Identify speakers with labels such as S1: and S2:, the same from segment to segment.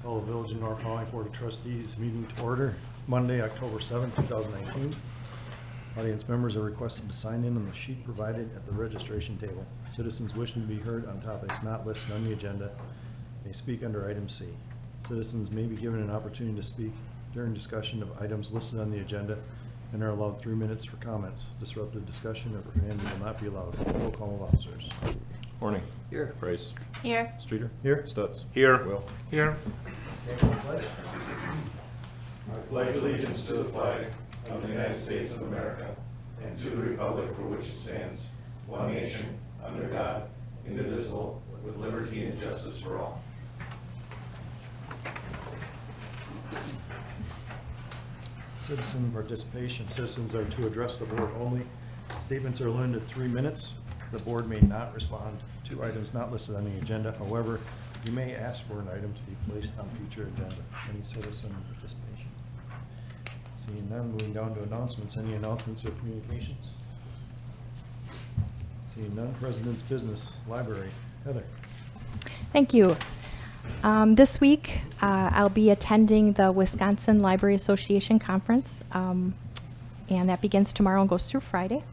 S1: Call the Village of North Falling Board of Trustees meeting to order Monday, October 7, 2019. Audience members are requested to sign in on the sheet provided at the registration table. Citizens wishing to be heard on topics not listed on the agenda may speak under item C. Citizens may be given an opportunity to speak during discussion of items listed on the agenda and are allowed 3 minutes for comments. Disruptive discussion or profanity will not be allowed. Roll call of officers.
S2: Morning.
S3: Here.
S2: Price.
S4: Here.
S2: Streeter.
S1: Here.
S2: Stutz.
S5: Here.
S2: Will.
S5: Here.
S1: Stand for the pledge.
S6: I pledge allegiance to the flag of the United States of America and to the republic for which it stands, one nation, under God, indivisible, with liberty and justice for all.
S1: Citizen participation. Citizens are to address the board only. Statements are limited to 3 minutes. The board may not respond to items not listed on the agenda. However, you may ask for an item to be placed on future agenda. Any citizen participation? Seeing none, moving down to announcements. Any announcements or communications? Seeing none, President's Business, Library. Heather.
S4: Thank you. This week, I'll be attending the Wisconsin Library Association Conference, and that begins tomorrow and goes through Friday.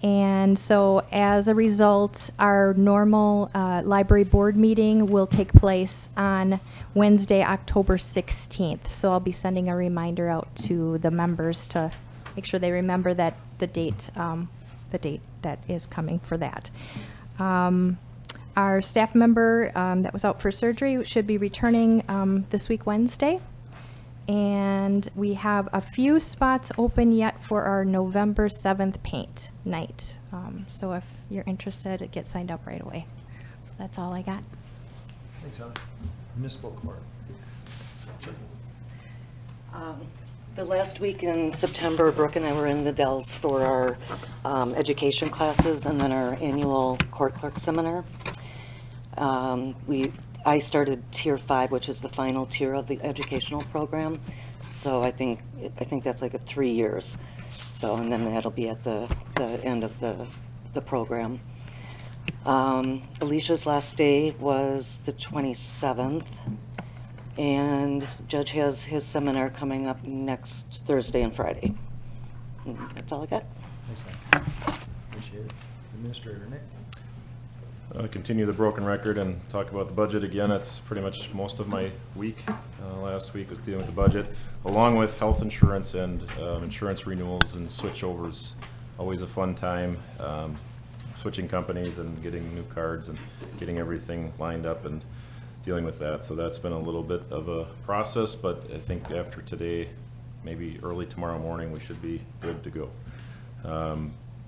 S4: And so as a result, our normal library board meeting will take place on Wednesday, October 16th. So I'll be sending a reminder out to the members to make sure they remember that the date that is coming for that. Our staff member that was out for surgery should be returning this week, Wednesday. And we have a few spots open yet for our November 7th paint night. So if you're interested, get signed up right away. So that's all I got.
S1: Thanks, Heather. Municipal Court.
S3: The last week in September, Brooke and I were in the Dells for our education classes and then our annual court clerk seminar. I started Tier 5, which is the final tier of the educational program. So I think that's like 3 years. So, and then that'll be at the end of the program. Alicia's last day was the 27th. And Judge has his seminar coming up next Thursday and Friday. And that's all I got.
S1: Thanks, Mike. Appreciate it. Administrator Nick.
S2: Continue the broken record and talk about the budget again. That's pretty much most of my week. Last week was dealing with the budget, along with health insurance and insurance renewals and switchovers. Always a fun time, switching companies and getting new cards and getting everything lined up and dealing with that. So that's been a little bit of a process, but I think after today, maybe early tomorrow morning, we should be good to go.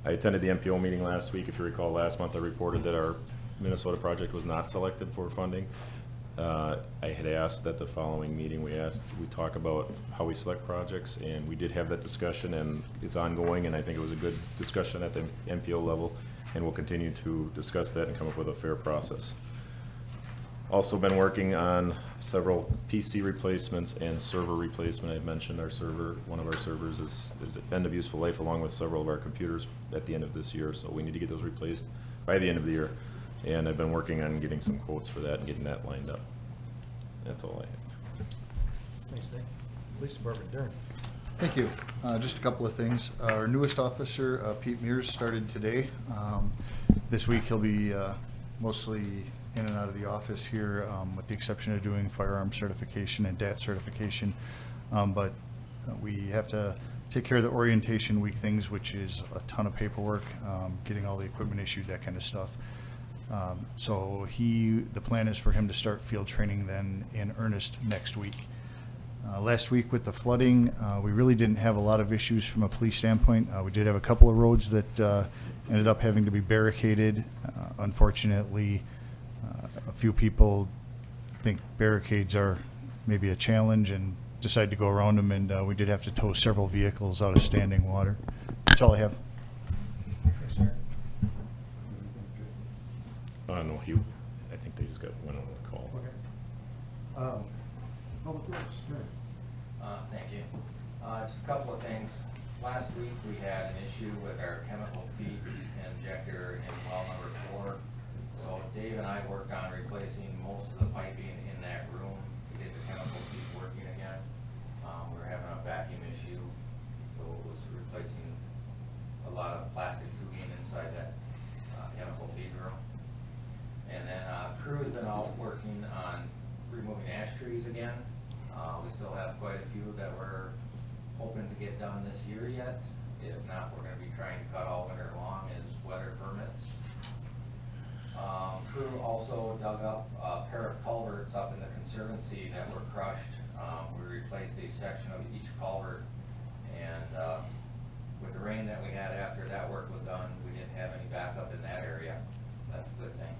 S2: I attended the MPO meeting last week. If you recall, last month I reported that our Minnesota project was not selected for funding. I had asked at the following meeting, we talk about how we select projects, and we did have that discussion, and it's ongoing, and I think it was a good discussion at the MPO level, and we'll continue to discuss that and come up with a fair process. Also been working on several PC replacements and server replacement. I mentioned our server, one of our servers is end of useful life, along with several of our computers at the end of this year. So we need to get those replaced by the end of the year. And I've been working on getting some quotes for that and getting that lined up. That's all I have.
S1: Thanks, Nick. Police Department, Darren.
S7: Thank you. Just a couple of things. Our newest officer, Pete Mears, started today. This week he'll be mostly in and out of the office here, with the exception of doing firearm certification and DAT certification. But we have to take care of the orientation week things, which is a ton of paperwork, getting all the equipment issued, that kind of stuff. So the plan is for him to start field training then in earnest next week. Last week with the flooding, we really didn't have a lot of issues from a police standpoint. We did have a couple of roads that ended up having to be barricaded. Unfortunately, a few people think barricades are maybe a challenge and decide to go around them, and we did have to tow several vehicles out of standing water. That's all I have.
S2: No, I think they just went on the call.
S1: Okay. Public Works, Darren.
S8: Thank you. Just a couple of things. Last week we had an issue with our chemical feed injector in well number 4. So Dave and I worked on replacing most of the piping in that room to get vacuum issue, so it was replacing a lot of plastic tubing inside that chemical feed room. And then crew has been out working on removing ash trees again. We still have quite a few that we're hoping to get done this year yet. If not, we're gonna be trying to cut all winter long as weather permits. Crew also dug up a pair of culverts up in the Conservancy that were crushed. We replaced a section of each culvert, and with the rain that we had after that work was done, we didn't have any backup in that area. That's a good thing.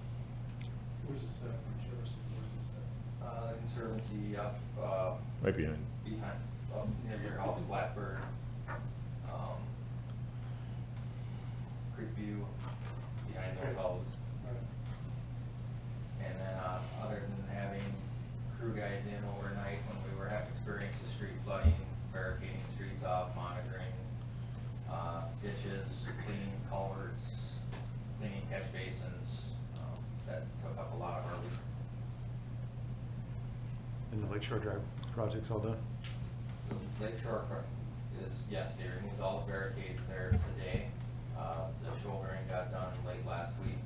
S6: Where's this at? Where's this at?
S8: The Conservancy up,
S2: Right behind.
S8: behind, up near your house, Blackbird, Creekview, behind those houses. And then, other than having crew guys in overnight when we were having experienced the street flooding, barricading streets off, monitoring, ditches, cleaning culverts, cleaning catch basins, that took up a lot of our week.
S1: And the Lakeshore Drive project's all done?
S8: The Lakeshore is, yes, they removed all the barricades there today. The shouldering got done late last week,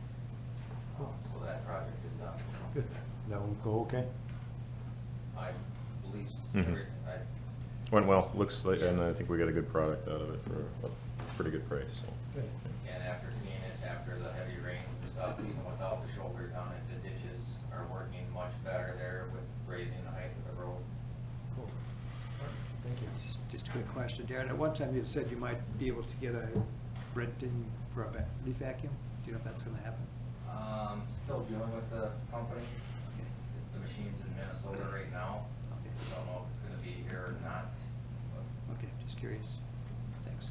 S8: so that project is done.
S1: Good. That will go okay?
S8: I believe,
S2: Mhm. Went well, looks like, and I think we got a good product out of it for a pretty good price, so.
S1: Good.
S8: and after seeing it, after the heavy rains and stuff, even without the shoulders on it, the ditches are working much better there with raising the height of the road.
S1: Cool. All right, thank you.
S5: Just a quick question, Darren. At one time you said you might be able to get a renting for a leaf vacuum. Do you know if that's gonna happen?
S8: Still dealing with the company.
S5: Okay.
S8: The machine's in Minnesota right now.
S5: Okay.
S8: Don't know if it's gonna be here or not. but
S5: Okay, just curious. Thanks.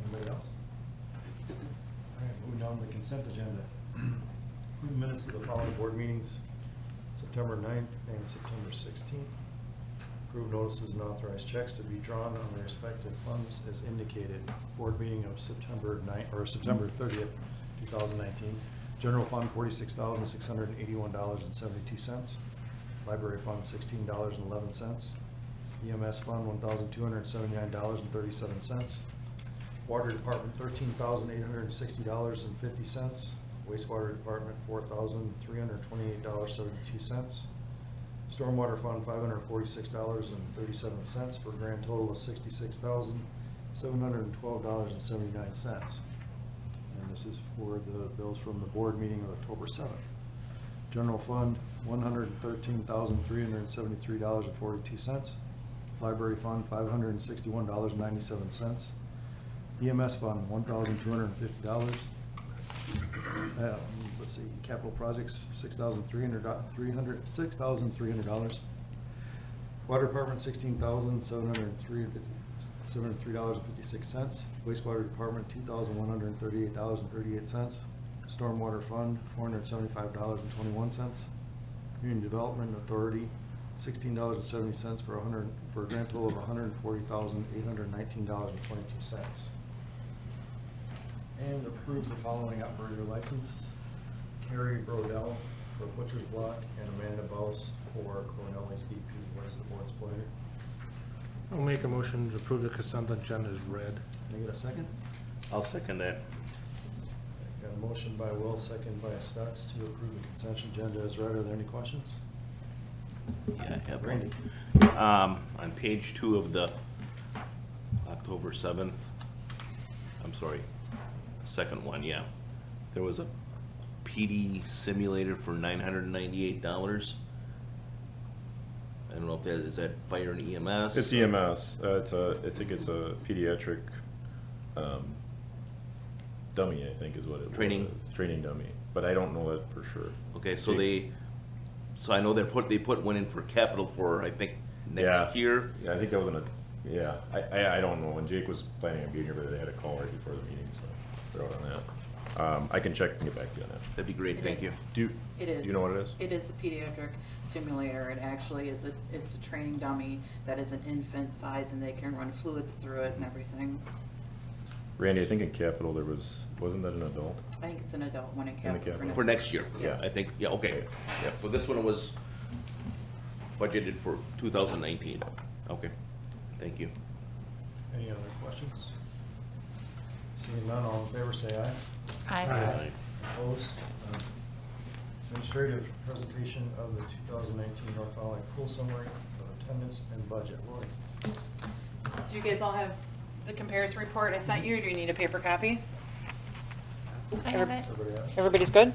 S1: Anybody else? All right, moving down to the consent agenda. Approve minutes of the following board meetings, September 9th and September 16th. Approve notices and authorized checks to be drawn on their respective funds as indicated. Board meeting of September 9th, or September 30th, 2019. General fund, $46,681.72. Library fund, $16.11. EMS fund, $1,279.37. Water department, $13,860.50. Wastewater department, $4,328.72. Stormwater fund, $546.37, for a grand total of $66,712.79. And this is for the bills from the board meeting of October 7th. General fund, $113,373.42. Library fund, $561.97. EMS fund, $1,250. Let's see, capital projects, $6,300. Water department, $16,703.56. Wastewater department, $2,138.38. Stormwater fund, $475.21. Community Development Authority, $16.70 for a grand total of $140,819.22. And approve the following operator licenses. Carrie Brodell for Butcher's Block and Amanda Baus for Cornell's BP. What is the board's pleasure?
S9: I'll make a motion to approve the consent agenda as read.
S1: Can I get a second?
S10: I'll second that.
S1: Got a motion by Will, second by Stutz to approve the consent agenda as read. Are there any questions?
S10: Yeah, I have
S1: Randy.
S10: one. On page 2 of the October 7th, I'm sorry, second one, yeah. There was a PD simulator for $998. I don't know if that, is that fire and EMS?
S2: It's EMS, I think it's a pediatric, dummy, I think is what it was.
S10: Training?
S2: Training dummy, but I don't know that for sure.
S10: Okay, so so I know they put one in for capital for, I think, next year.
S2: Yeah, I think that was I don't know, when Jake was planning on being here, but they had a call right before the meeting, so they're out on that. I can check and get back to you on that.
S10: That'd be great, thank you.
S2: Do
S11: It is.
S2: you know what it is?
S11: It is the pediatric simulator. It actually is it's a training dummy that is an infant size and they can run fluids through it and everything.
S2: Randy, I think in Capital wasn't that an adult?
S11: I think it's an adult one in
S2: the
S11: capital.
S2: capital.
S10: For next year, yeah,
S11: Yes.
S10: I think, yeah, okay. Yeah, so this one was budgeted for 2019. Okay, Thank you.
S1: Any other questions? Seeing none, all in favor say aye.
S9: Aye.
S1: Opposed? None. Administrative presentation of the 2019 North Valley Pool Summary of Attendance and Budget. Lori?
S11: Do you guys all have the comparison report I sent you, or do you need a paper copy?
S4: I have it.
S1: Everybody have it?
S11: Everybody's good?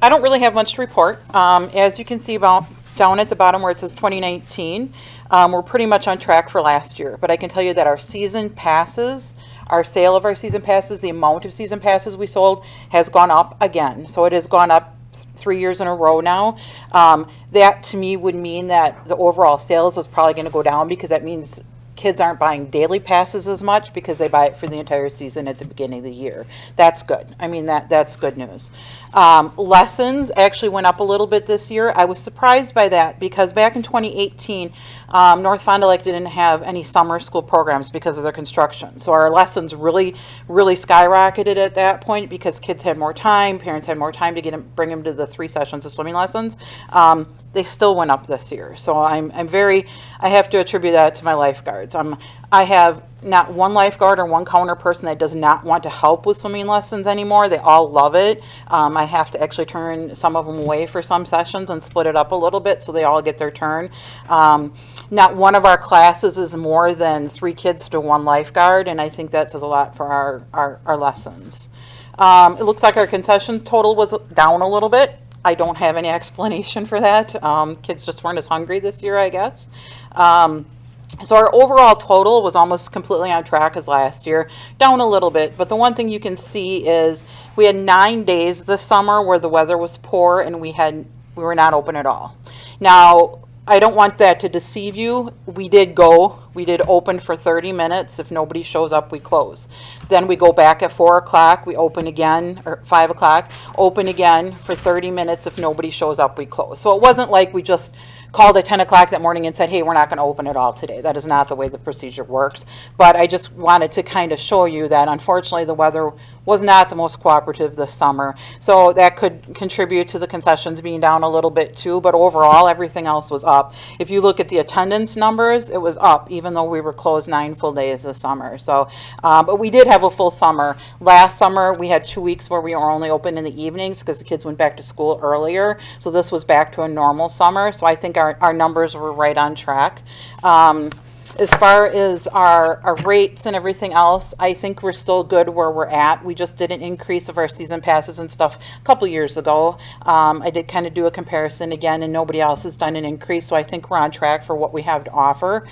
S11: I don't really have much to report. As you can see about down at the bottom where it says 2019, we're pretty much on track for last year. But I can tell you that our season passes, our sale of our season passes, the amount of season passes we sold has gone up again. So it has gone up 3 years in a row now. That to me would mean that the overall sales is probably going to go down, because that means kids aren't buying daily passes as much because they buy it for the entire season at the beginning of the year. That's good. I mean, that's good news. Lessons actually went up a little bit this year. I was surprised by that, because back in 2018, North Fond du Lac didn't have any summer school programs because of their construction. So our lessons really, really skyrocketed at that point, because kids had more time, parents had more time to bring them to the 3 sessions of swimming lessons. They still went up this year. So I have to attribute that to my lifeguards. I have not one lifeguard or one counter person that does not want to help with swimming lessons anymore. They all love it. I have to actually turn some of them away for some sessions and split it up a little bit so they all get their turn. Not one of our classes is more than 3 kids to 1 lifeguard, and I think that says a lot for our lessons. It looks like our concession total was down a little bit. I don't have any explanation for that. Kids just weren't as hungry this year, I guess. So our overall total was almost completely on track as last year, down a little bit. But the one thing you can see is we had 9 days this summer where the weather was poor and we were not open at all. Now, I don't want that to deceive you. We did open for 30 minutes. If nobody shows up, we close. Then we go back at 4 o'clock, we open again, or 5 o'clock, open again for 30 minutes. If nobody shows up, we close. So it wasn't like we just called at 10 o'clock that morning and said, hey, we're not going to open at all today. That is not the way the procedure works. But I just wanted to kind of show you that unfortunately the weather was not the most cooperative this summer. So that could contribute to the concessions being down a little bit too, but overall everything else was up. If you look at the attendance numbers, it was up even though we were closed 9 full days this summer. So, but we did have a full summer. Last summer we had 2 weeks where we were only open in the evenings because the kids went back to school earlier. So this was back to a normal summer. So I think our numbers were right on track. As far as our rates and everything else, I think we're still good where we're at. We just did an increase of our season passes and stuff a couple years ago. I did kind of do a comparison again, and nobody else has done an increase, so I think we're on track for what we have to offer.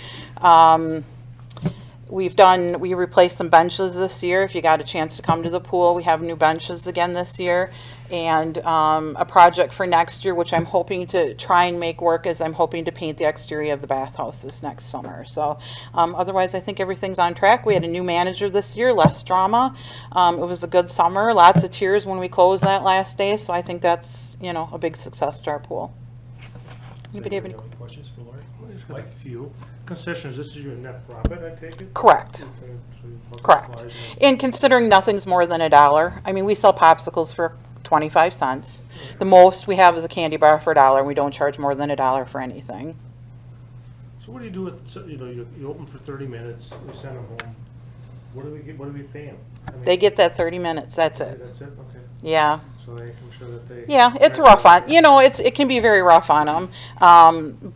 S11: We replaced some benches this year. If you got a chance to come to the pool, we have new benches again this year. And a project for next year, which I'm hoping to try and make work, is I'm hoping to paint the exterior of the bathhouse this next summer. So otherwise, I think everything's on track. We had a new manager this year, less drama. It was a good summer, lots of tears when we closed that last day. So I think that's, a big success to our pool. Anybody have any
S1: questions for Lori?
S9: I just got a few. Concessions, this is your net profit, I take it?
S11: Correct.
S9: Okay, so you bought
S11: Correct.
S9: supplies
S11: And considering nothing's more than $1, I mean, we sell popsicles for 25 cents. The most we have is a candy bar for $1, and we don't charge more than $1 for anything.
S9: So what do you do with, you open for 30 minutes, you send them home. What do we pay them? I mean,
S11: They get that 30 minutes, that's
S9: okay,
S11: it.
S9: that's it, okay.
S11: Yeah.
S9: So I'm sure that they.
S11: Yeah, it's rough on, it can be very rough on them.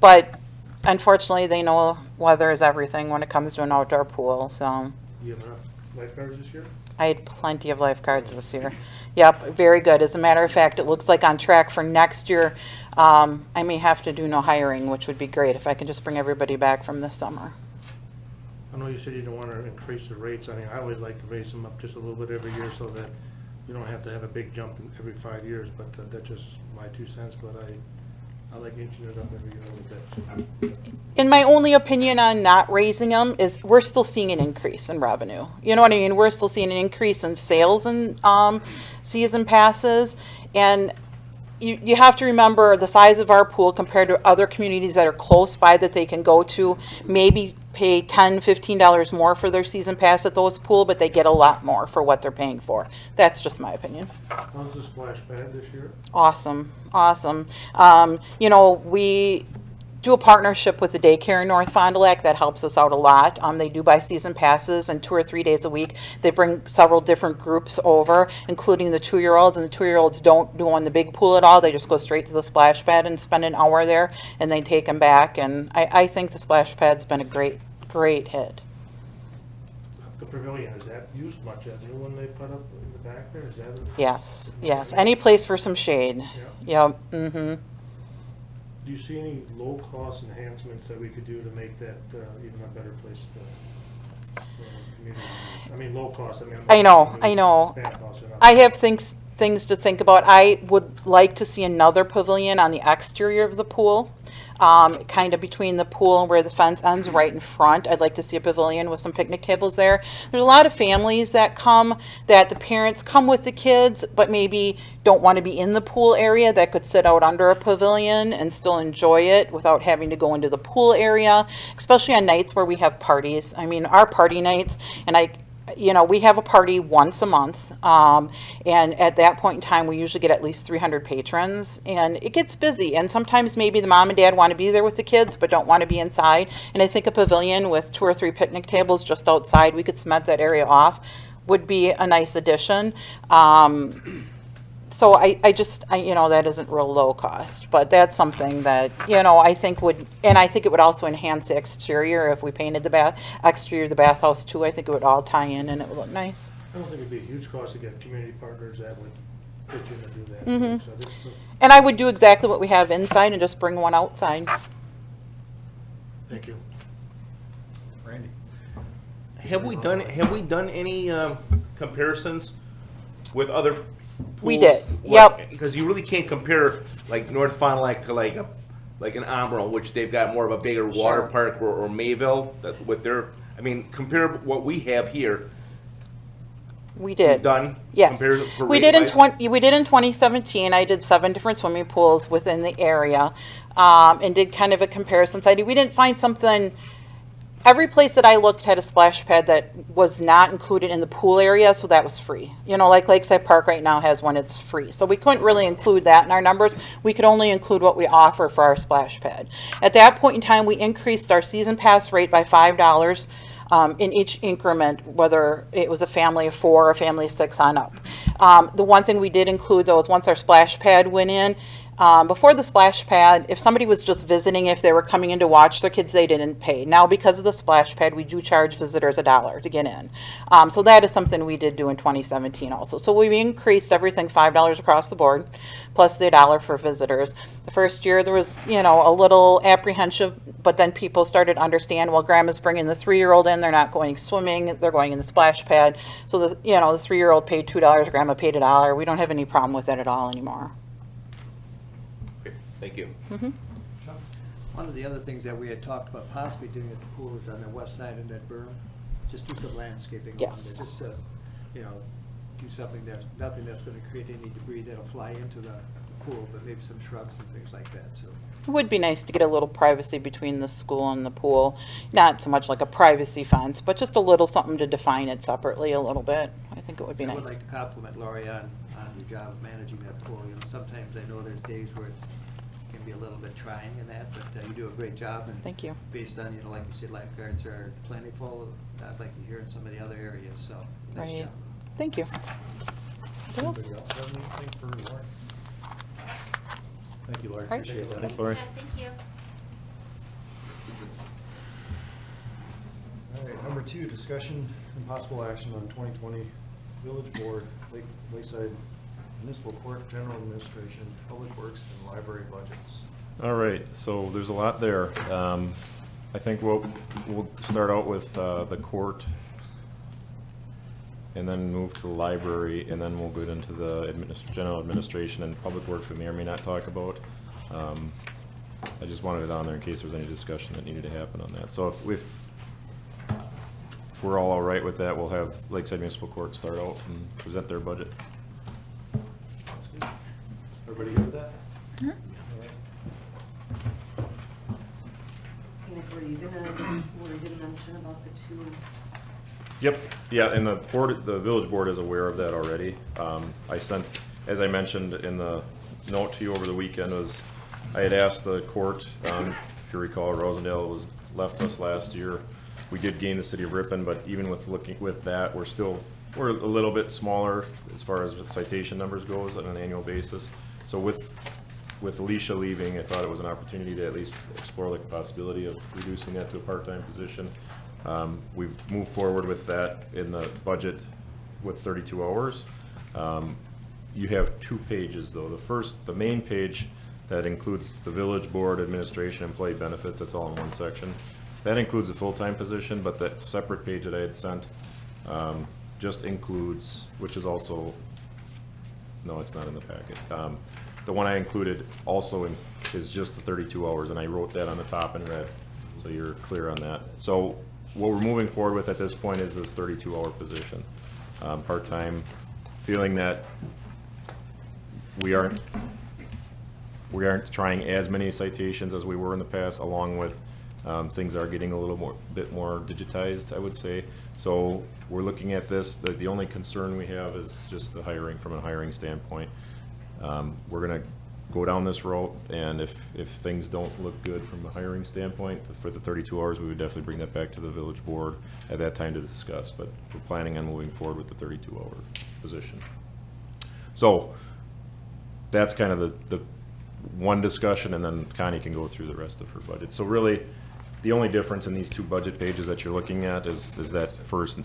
S11: But unfortunately, they know weather is everything when it comes to an outdoor pool, so.
S9: Do you have enough lifeguards this year?
S11: I had plenty of lifeguards this year. Yep, very good. As a matter of fact, it looks like on track for next year. I may have to do no hiring, which would be great if I can just bring everybody back from this summer.
S9: I know you said you don't want to increase the rates. I mean, I always like to raise them up just a little bit every year so that you don't have to have a big jump every 5 years, but that's just my 2 cents, but I like inching it up every year a little bit.
S11: In my only opinion on not raising them is we're still seeing an increase in revenue. You know what I mean? We're still seeing an increase in sales and season passes. And you have to remember the size of our pool compared to other communities that are close by that they can go to, maybe pay $10, $15 more for their season pass at those pools, but they get a lot more for what they're paying for. That's just my opinion.
S9: How's the splash pad this year?
S11: Awesome, awesome. We do a partnership with the daycare in North Fond du Lac. That helps us out a lot. They do buy season passes, and 2 or 3 days a week, they bring several different groups over, including the 2-year-olds, and the 2-year-olds don't go in the big pool at all. They just go straight to the splash pad and spend an hour there, and they take them back, and I think the splash pad's been a great hit.
S9: The pavilion, is that used much? That new one they put up in the back there, is that?
S11: Yes, any place for some shade. Yep, mm-hmm.
S9: Do you see any low-cost enhancements that we could do to make that even a better place to, community? I mean, low cost, I mean.
S11: I know.
S9: Bad cost or not.
S11: I have things to think about. I would like to see another pavilion on the exterior of the pool, kind of between the pool and where the fence ends, right in front. I'd like to see a pavilion with some picnic tables there. There's a lot of families that come, that the parents come with the kids, but maybe don't want to be in the pool area, that could sit out under a pavilion and still enjoy it without having to go into the pool area, especially on nights where we have parties. I mean, our party nights, and we have a party once a month, and at that point in time, we usually get at least 300 patrons, and it gets busy, and sometimes maybe the mom and dad want to be there with the kids, but don't want to be inside, and I think a pavilion with 2 or 3 picnic tables just outside, we could cement that area off, would be a nice addition. So that isn't real low cost, but that's something that, I think I think it would also enhance the exterior if we painted the exterior of the bathhouse too. I think it would all tie in and it would look nice.
S9: I don't think it'd be a huge cost to get community partners that would pitch in to do that.
S11: Mhm.
S9: So this-
S11: And I would do exactly what we have inside and just bring one outside.
S9: Thank you.
S1: Randy?
S10: Have we done any comparisons with other pools?
S11: We did, yep.
S10: Because you really can't compare like North Fond du Lac to like an Amro, which they've got more of a bigger water
S11: Sure.
S10: park, or Mayville with their. I mean, compare what we have here.
S11: We did.
S10: Done.
S11: Yes.
S10: Compared for
S11: We did in
S10: rate-wise?
S11: we did in 2017. I did 7 different swimming pools within the area, and did kind of a comparison study. We didn't find something. Every place that I looked had a splash pad that was not included in the pool area, so that was free. Like Lakeside Park right now has one, it's free. So we couldn't really include that in our numbers. We could only include what we offer for our splash pad. At that point in time, we increased our season pass rate by $5 in each increment, whether it was a family of 4 or a family of 6 on up. The one thing we did include, though, is once our splash pad went in, before the splash pad, if somebody was just visiting, if they were coming in to watch their kids, they didn't pay. Now, because of the splash pad, we do charge visitors $1 to get in. So that is something we did do in 2017 also. So we increased everything $5 across the board, plus the $1 for visitors. The first year there was, a little apprehension, but then people started to understand, well, grandma's bringing the 3-year-old in, they're not going swimming, they're going in the splash pad. So the 3-year-old paid $2, grandma paid $1. We don't have any problem with that at all anymore.
S10: Thank you.
S11: Mm-hmm.
S5: One of the other things that we had talked about possibly doing at the pool is on the west side of that berm, just do some landscaping along
S11: Yes.
S5: there, just to, do something nothing that's gonna create any debris that'll fly into the pool, but maybe some shrubs and things like that, so.
S11: It would be nice to get a little privacy between the school and the pool. Not so much like a privacy fence, but just a little something to define it separately a little bit. I think it would be
S5: I
S11: nice.
S5: would like to compliment Lori on your job of managing that pool. Sometimes I know there's days where it can be a little bit trying in that, but you do a great job. And
S11: Thank you.
S5: Based on, like you said, lifeguards are plentiful, not like you hear in some of the other areas, so nice
S11: Right.
S5: job.
S11: Thank you. What else?
S1: Anybody else have anything for Lori? Thank you, Lori.
S11: All right.
S1: Appreciate that.
S2: Thanks, Lori.
S4: Thank you.
S1: All right, number 2, discussion and possible action on 2020 Village Board, Lakeside Municipal Court, General Administration, Public Works, and Library budgets.
S2: All right, so there's a lot there. I think we'll start out with the court, and then move to the library, and then we'll go into the general administration and public works we may or may not talk about. I just wanted it on there in case there was any discussion that needed to happen on that. So if we're all right with that, we'll have Lakeside Municipal Court start out and present their budget.
S1: Sounds good. Everybody good with that?
S3: Mm-hmm.
S1: All right.
S3: Nick, were you gonna mention about the 2?
S2: Yep, yeah, and the village board is aware of that already. I sent, as I mentioned in the note to you over the weekend, I had asked the court if you recall, Rosendale left us last year. We did gain the city of Ripon, but even with that, we're a little bit smaller as far as citation numbers goes on an annual basis. So with Alicia leaving, I thought it was an opportunity to at least explore the possibility of reducing that to a part-time position. We've moved forward with that in the budget with 32 hours. You have 2 pages though. The main page that includes the village board, administration, employee benefits, that's all in one section. That includes a full-time position, but that separate page that I had sent just includes, which is also, no, it's not in the packet. The one I included also is just the 32 hours, and I wrote that on the top in red, so you're clear on that. So what we're moving forward with at this point is this 32-hour position, part-time, feeling that we aren't trying as many citations as we were in the past, along with things are getting a little bit more digitized, I would say. So we're looking at this. The only concern we have is just the hiring from a hiring standpoint. We're gonna go down this road, and if things don't look good from a hiring standpoint for the 32 hours, we would definitely bring that back to the village board at that time to discuss. But we're planning on moving forward with the 32-hour position. So that's kind of the one discussion, and then Connie can go through the rest of her budget. So really, the only difference in these 2 budget pages that you're looking at is that first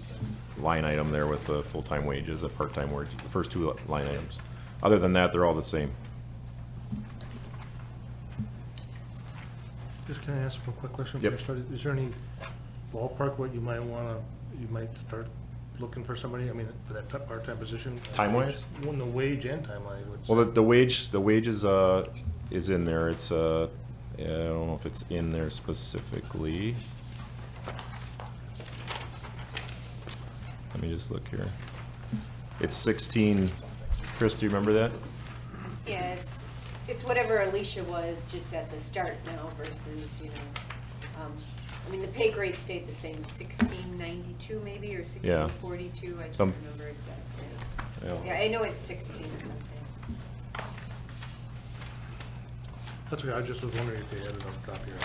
S2: line item there with the full-time wages, the part-time wage, the first 2 line items. Other than that, they're all the same.
S9: Just can I ask one quick question?
S2: Yep.
S9: Before we start? Is there any ballpark what you might start looking for somebody, I mean, for that part-time position?
S2: Time-wise?
S9: Well, the wage and timeline.
S2: Well, the wage is in there. It's I don't know if it's in there specifically. Let me just look here. It's 16. Chris, do you remember that?
S12: Yeah, it's whatever Alicia was just at the start now versus, you know, I mean, the pay grade stayed the same, 1692 maybe, or 1642, I
S2: Some-
S12: don't remember exactly. Yeah, I know it's 16 or something.
S9: That's okay, I just was wondering if they had it on top here,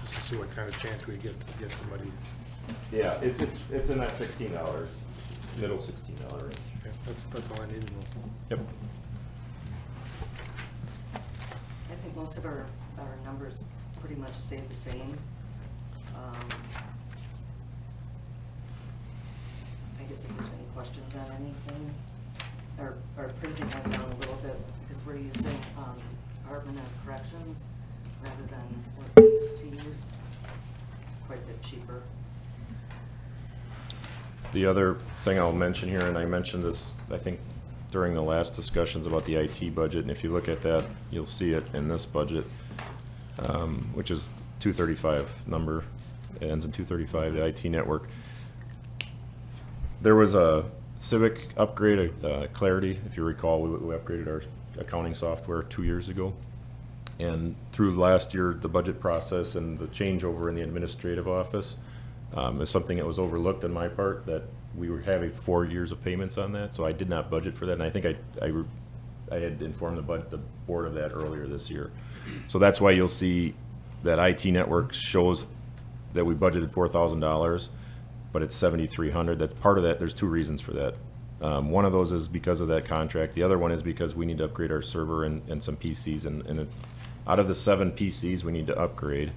S9: just to see what kind of chance we get to get somebody.
S2: Yeah, it's in that $16, middle $16 range.
S9: Okay, that's all I needed to know.
S2: Yep.
S3: I think most of our numbers pretty much stay the same. I guess if there's any questions on anything, or printing that down a little bit, because we're using Department of Corrections rather than what we used to use. It's quite a bit cheaper.
S2: The other thing I'll mention here, and I mentioned this, I think, during the last discussions about the IT budget, and if you look at that, you'll see it in this budget, which is 235 number, it ends in 235, the IT network. There was a Civic upgrade, Clarity, if you recall, we upgraded our accounting software 2 years ago. And through last year, the budget process and the changeover in the administrative office is something that was overlooked on my part, that we were having 4 years of payments on that, so I did not budget for that, and I think I had informed the board of that earlier this year. So that's why you'll see that IT network shows that we budgeted $4,000, but it's $7,300. That's part of that. There's 2 reasons for that. One of those is because of that contract. The other one is because we need to upgrade our server and some PCs, and out of the 7 PCs we need to upgrade,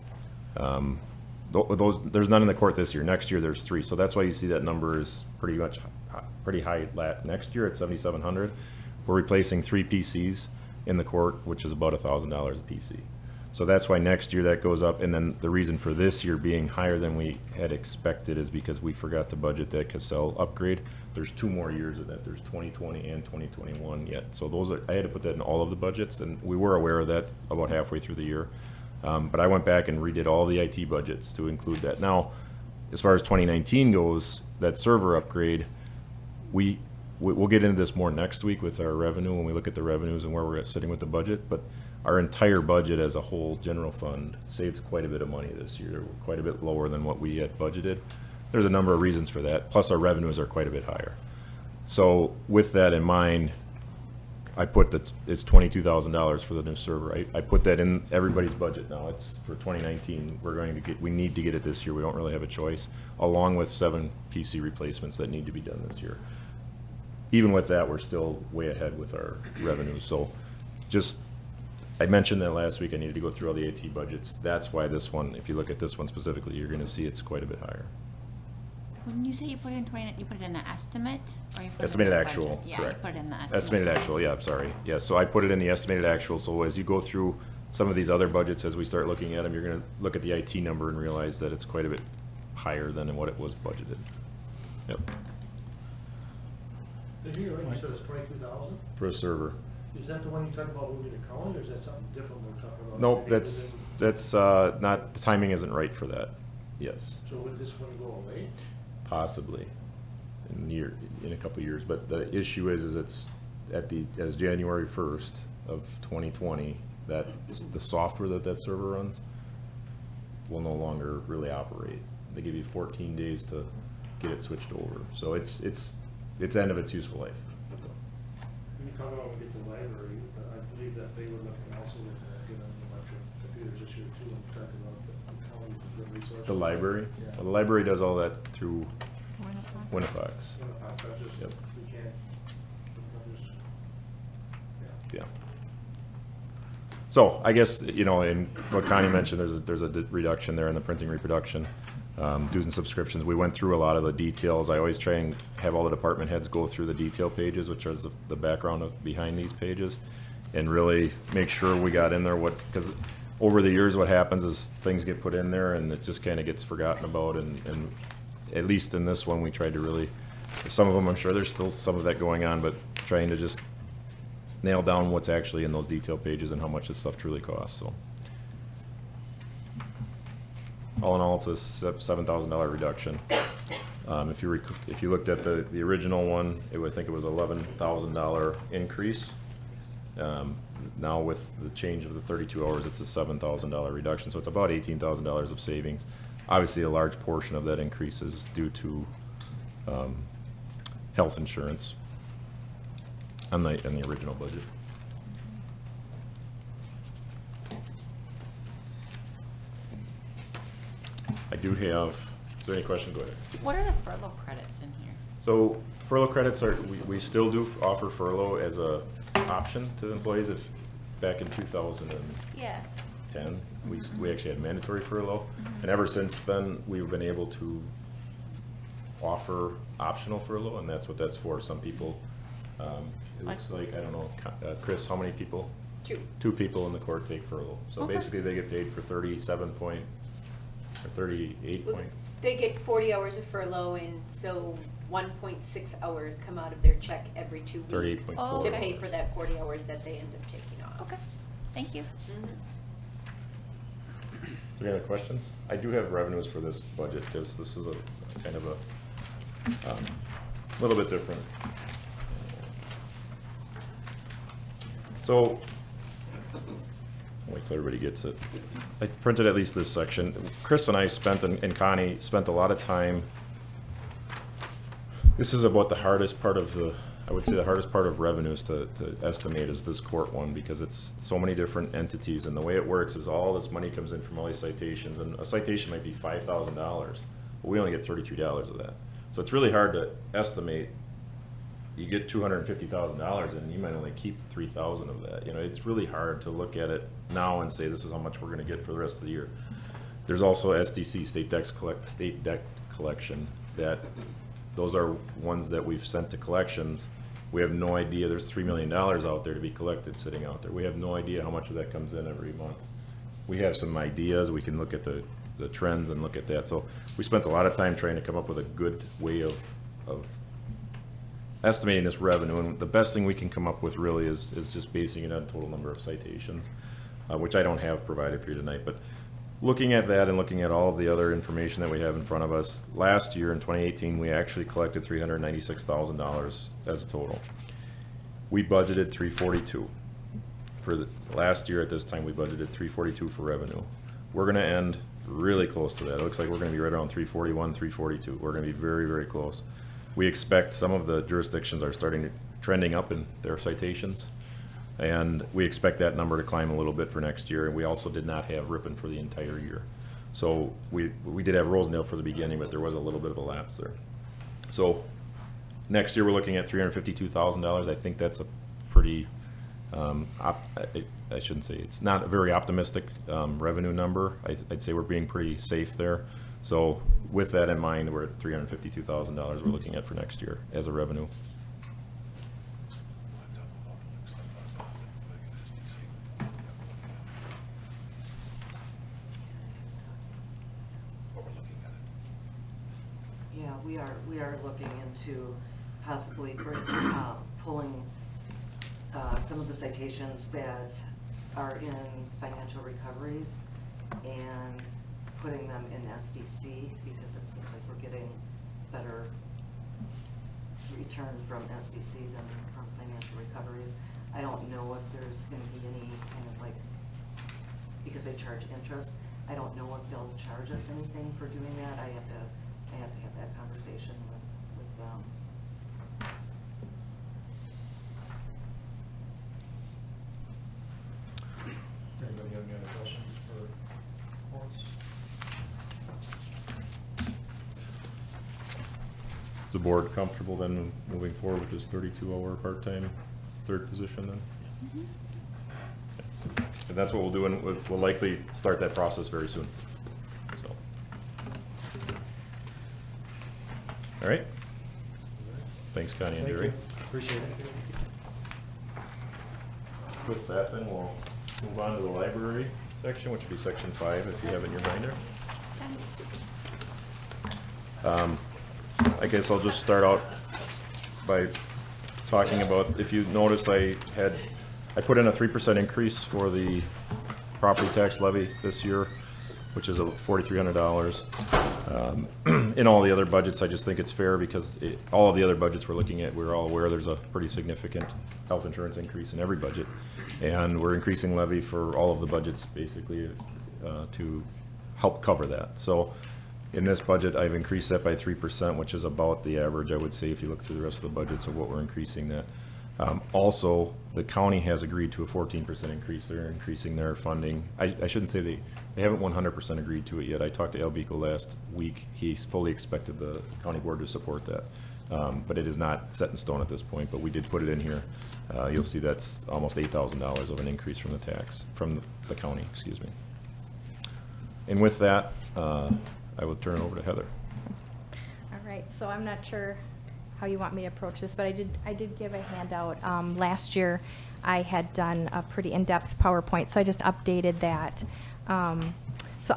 S2: there's none in the court this year. Next year there's 3, so that's why you see that number is pretty high next year at $7,700. We're replacing 3 PCs in the court, which is about $1,000 a PC. So that's why next year that goes up, and then the reason for this year being higher than we had expected is because we forgot to budget that Cassell upgrade. There's 2 more years of that. There's 2020 and 2021 yet. So I had to put that in all of the budgets, and we were aware of that about halfway through the year. But I went back and redid all the IT budgets to include that. Now, as far as 2019 goes, that server upgrade, we'll get into this more next week with our revenue when we look at the revenues and where we're sitting with the budget. But our entire budget as a whole, general fund, saved quite a bit of money this year, quite a bit lower than what we had budgeted. There's a number of reasons for that, plus our revenues are quite a bit higher. So with that in mind, I put that, it's $22,000 for the new server. I put that in everybody's budget now. It's for 2019. We need to get it this year. We don't really have a choice, along with 7 PC replacements that need to be done this year. Even with that, we're still way ahead with our revenues. So just, I mentioned that last week, I needed to go through all the AT budgets. That's why this one, if you look at this one specifically, you're gonna see it's quite a bit higher.
S13: When you say you put it in 20, you put it in the estimate, or you put
S2: Estimated
S13: it in the
S2: actual,
S13: budget?
S2: correct.
S13: Yeah, you put it in the estimate.
S2: Estimated actual, yeah, I'm sorry. Yeah, so I put it in the estimated actual, so as you go through some of these other budgets, as we start looking at them, you're gonna look at the IT number and realize that it's quite a bit higher than what it was budgeted. Yep,
S9: Did you already said it's 22,000?
S2: for a server.
S9: Is that the one you talked about moving to county, or is that something different we're talking about?
S2: Nope,
S9: Maybe
S2: that's
S9: within-
S2: not, the timing isn't right for that, yes.
S9: So would this one go away?
S2: Possibly in a couple of years, but the issue is it's as January 1st of 2020, that the software that server runs will no longer really operate. They give you 14 days to get it switched over, so it's end of its useful life. So,
S9: When you talk about when we get the library, I believe that they were looking also at getting a bunch of computers this year too, and talking about the county is a good resource.
S2: the library,
S9: Yeah.
S2: well, the library does all that through
S13: Winnifox.
S2: Winnifox.
S9: I just,
S2: Yep.
S9: we can't, I just, yeah.
S2: Yeah. So I guess, you know, in what Connie mentioned, there's a reduction there in the printing reproduction, dues and subscriptions. We went through a lot of the details. I always try and have all the department heads go through the detail pages, which is the background behind these pages, and really make sure we got in there because over the years what happens is things get put in there and it just kind of gets forgotten about, and at least in this one, we tried to really, some of them, I'm sure there's still some of that going on, but trying to just nail down what's actually in those detail pages and how much this stuff truly costs, so. All in all, it's a $7,000 reduction. If you looked at the original one, I think it was $11,000 increase. Now with the change of the 32 hours, it's a $7,000 reduction, so it's about $18,000 of savings. Obviously, a large portion of that increase is due to health insurance on the original budget. I do have, is there any question? Go ahead.
S13: What are the furlough credits in here?
S2: So furlough credits we still do offer furlough as a option to employees. If back in 2010,
S13: Yeah.
S2: we actually had mandatory furlough. And ever since then, we've been able to offer optional furlough, and that's what that's for. Some people, it looks like, I don't know, Chris, how many people?
S12: 2.
S2: 2 people in the court take furlough. So
S13: Okay.
S2: basically, they get paid for 38 point.
S12: They get 40 hours of furlough, and so 1.6 hours come out of their check every 2 weeks.
S2: 38.4.
S12: To
S13: Okay.
S12: pay for that 40 hours that they end up taking off.
S13: Okay, thank you.
S12: Mhm.
S2: Any other questions? I do have revenues for this budget, because this is a kind of a little bit different. So, wait till everybody gets it. I printed at least this section. Chris and I and Connie spent a lot of time. This is about the hardest part of I would say the hardest part of revenues to estimate is this court one, because it's so many different entities, and the way it works is all this money comes in from all these citations, and a citation might be $5,000, but we only get $33 of that. So it's really hard to estimate. You get $250,000 and you might only keep 3,000 of that. You know, it's really hard to look at it now and say this is how much we're gonna get for the rest of the year. There's also SDC, state debt collection, that those are ones that we've sent to collections. We have no idea, there's $3 million out there to be collected, sitting out there. We have no idea how much of that comes in every month. We have some ideas, we can look at the trends and look at that. So we spent a lot of time trying to come up with a good way of estimating this revenue, and the best thing we can come up with really is just basing it on total number of citations, which I don't have provided for you tonight. But looking at that and looking at all of the other information that we have in front of us, last year in 2018, we actually collected $396,000 as a total. We budgeted $342. For the last year at this time, we budgeted $342 for revenue. We're gonna end really close to that. It looks like we're gonna be right around $341, $342. We're gonna be very, very close. We expect some of the jurisdictions are starting trending up in their citations. And we expect that number to climb a little bit for next year. And we also did not have Ripon for the entire year. So we did have Rosendale for the beginning, but there was a little bit of a lapse there. So next year, we're looking at $352,000. I think that's a pretty, I shouldn't say, it's not a very optimistic revenue number. I'd say we're being pretty safe there. So with that in mind, we're at $352,000 we're looking at for next year as a revenue.
S3: Yeah, we are looking into possibly pulling some of the citations that are in financial recoveries and putting them in SDC, because it seems like we're getting better return from SDC than from financial recoveries. I don't know if there's gonna be any kind of like, because they charge interest, I don't know if they'll charge us anything for doing that. I have to have that conversation with them.
S1: Does anybody have any other questions for Horace?
S2: Is the board comfortable then moving forward with this 32-hour part-time third position then?
S13: Mm-hmm.
S2: And that's what we'll do, and we'll likely start that process very soon. So. All right. Thanks, Connie and
S1: Thank
S2: Jerry.
S1: you. Appreciate it.
S2: With that, then we'll move on to the library section, which would be section 5, if you have in your binder. I guess I'll just start out by talking about, if you notice, I put in a 3% increase for the property tax levy this year, which is $4,300. In all the other budgets, I just think it's fair because all of the other budgets we're looking at, we're all aware there's a pretty significant health insurance increase in every budget. And we're increasing levy for all of the budgets basically to help cover that. So in this budget, I've increased that by 3%, which is about the average, I would say, if you look through the rest of the budgets of what we're increasing that. Also, the county has agreed to a 14% increase. They're increasing their funding. I shouldn't say they haven't 100% agreed to it yet. I talked to Al Bico last week. He fully expected the county board to support that. But it is not set in stone at this point, but we did put it in here. You'll see that's almost $8,000 of an increase from the county, excuse me. And with that, I will turn it over to Heather.
S4: All right, so I'm not sure how you want me to approach this, but I did give a handout. Last year, I had done a pretty in-depth PowerPoint, so I just updated that. So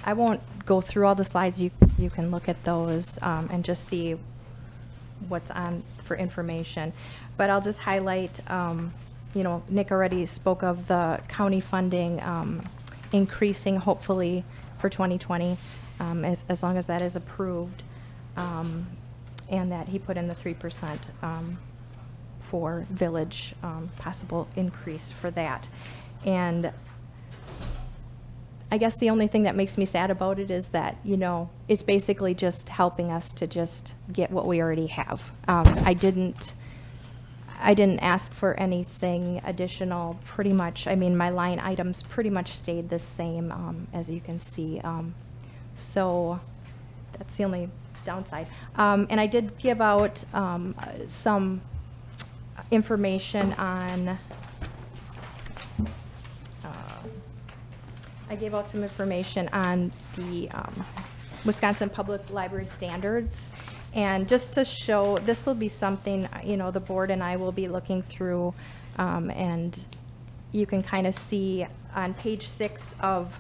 S4: I won't go through all the slides. You can look at those and just see what's on for information. But I'll just highlight, Nick already spoke of the county funding increasing hopefully for 2020, as long as that is approved. And that he put in the 3% for village, possible increase for that. And I guess the only thing that makes me sad about it is that, it's basically just helping us to just get what we already have. I didn't ask for anything additional, pretty much. I mean, my line items pretty much stayed the same, as you can see. So that's the only downside. And I did give out some information on, the Wisconsin Public Library Standards. And just to show, this will be something, the board and I will be looking through, and you can kind of see on page 6 of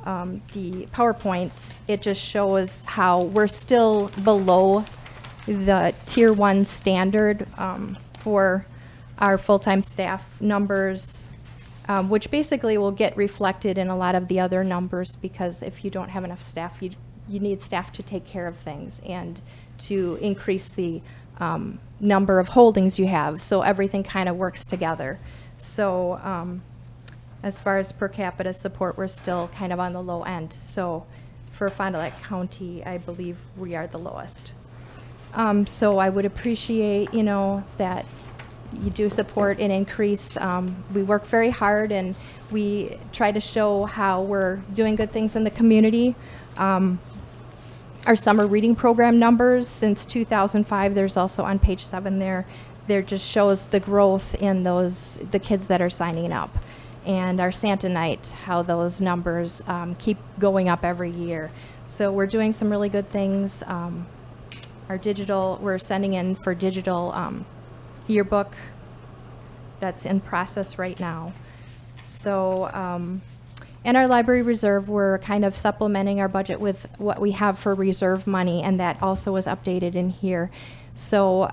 S4: the PowerPoint, it just shows how we're still below the Tier 1 standard for our full-time staff numbers, which basically will get reflected in a lot of the other numbers, because if you don't have enough staff, you need staff to take care of things and to increase the number of holdings you have, so everything kind of works together. So as far as per capita support, we're still kind of on the low end. So for Fond du Lac County, I believe we are the lowest. So I would appreciate, you know, that you do support an increase. We work very hard and we try to show how we're doing good things in the community. Our summer reading program numbers since 2005, there's also on page 7 there just shows the growth in the kids that are signing up. And our Santa Night, how those numbers keep going up every year. So we're doing some really good things. We're sending in for digital yearbook that's in process right now. So, and our library reserve, we're kind of supplementing our budget with what we have for reserve money, and that also was updated in here. So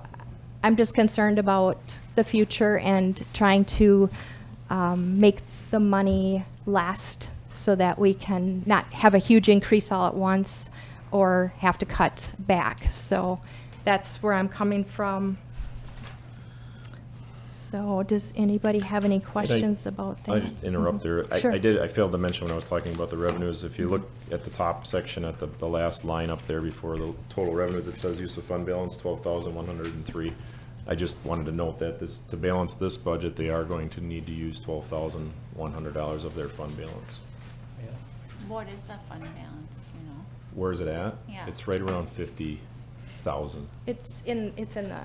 S4: I'm just concerned about the future and trying to make the money last so that we can not have a huge increase all at once or have to cut back. So that's where I'm coming from. So does anybody have any questions about that?
S2: I just interrupt there.
S4: Sure.
S2: I failed to mention when I was talking about the revenues, if you look at the top section at the last line up there before the total revenues, it says use of fund balance 12,103. I just wanted to note that to balance this budget, they are going to need to use $12,100 of their fund balance.
S13: What is the fund balance, do you know?
S2: Where is it at?
S13: Yeah.
S2: It's right around 50,000.
S4: It's in the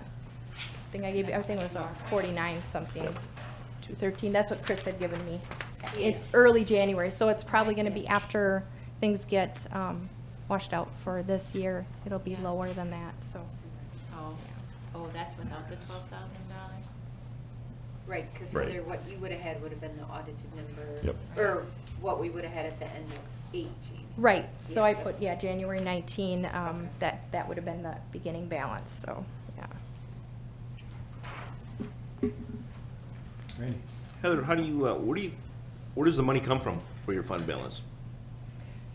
S4: thing I gave you. Everything was 49 something, 213. That's what Chris had given me in early January. So it's probably going to be after things get washed out for this year. It'll be lower than that. So.
S13: Oh, that's without the $12,000?
S12: Right, because
S2: Right.
S12: either what you would have had would have been the audited number.
S2: Yep.
S12: Or what we would have had at the end of 18.
S4: Right. So
S12: Yeah.
S4: I put January 19. That would have been the beginning balance. So yeah.
S1: Randy?
S10: Heather, how do you, where does the money come from for your fund balance?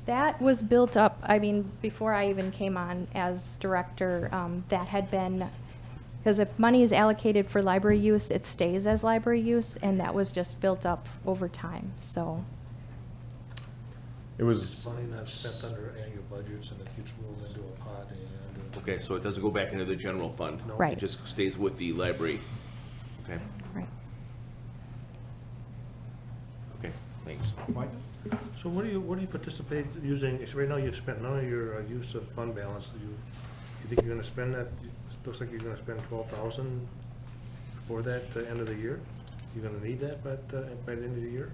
S4: That was built up, I mean, before I even came on as director, that had been, because if money is allocated for library use, it stays as library use, and that was just built up over time, so.
S2: It was,
S9: It's money not spent under annual budgets and it gets rolled into a pot and.
S10: Okay, so it doesn't go back into the general fund?
S9: No.
S4: Right.
S10: It just stays with the library? Okay,
S4: Right.
S10: okay, thanks.
S1: Mike?
S9: So what do you participate using, so right now you've spent none of your use of fund balance. You think you're gonna spend that, it looks like you're gonna spend 12,000 for that end of the year? You're gonna need that by the end of the year?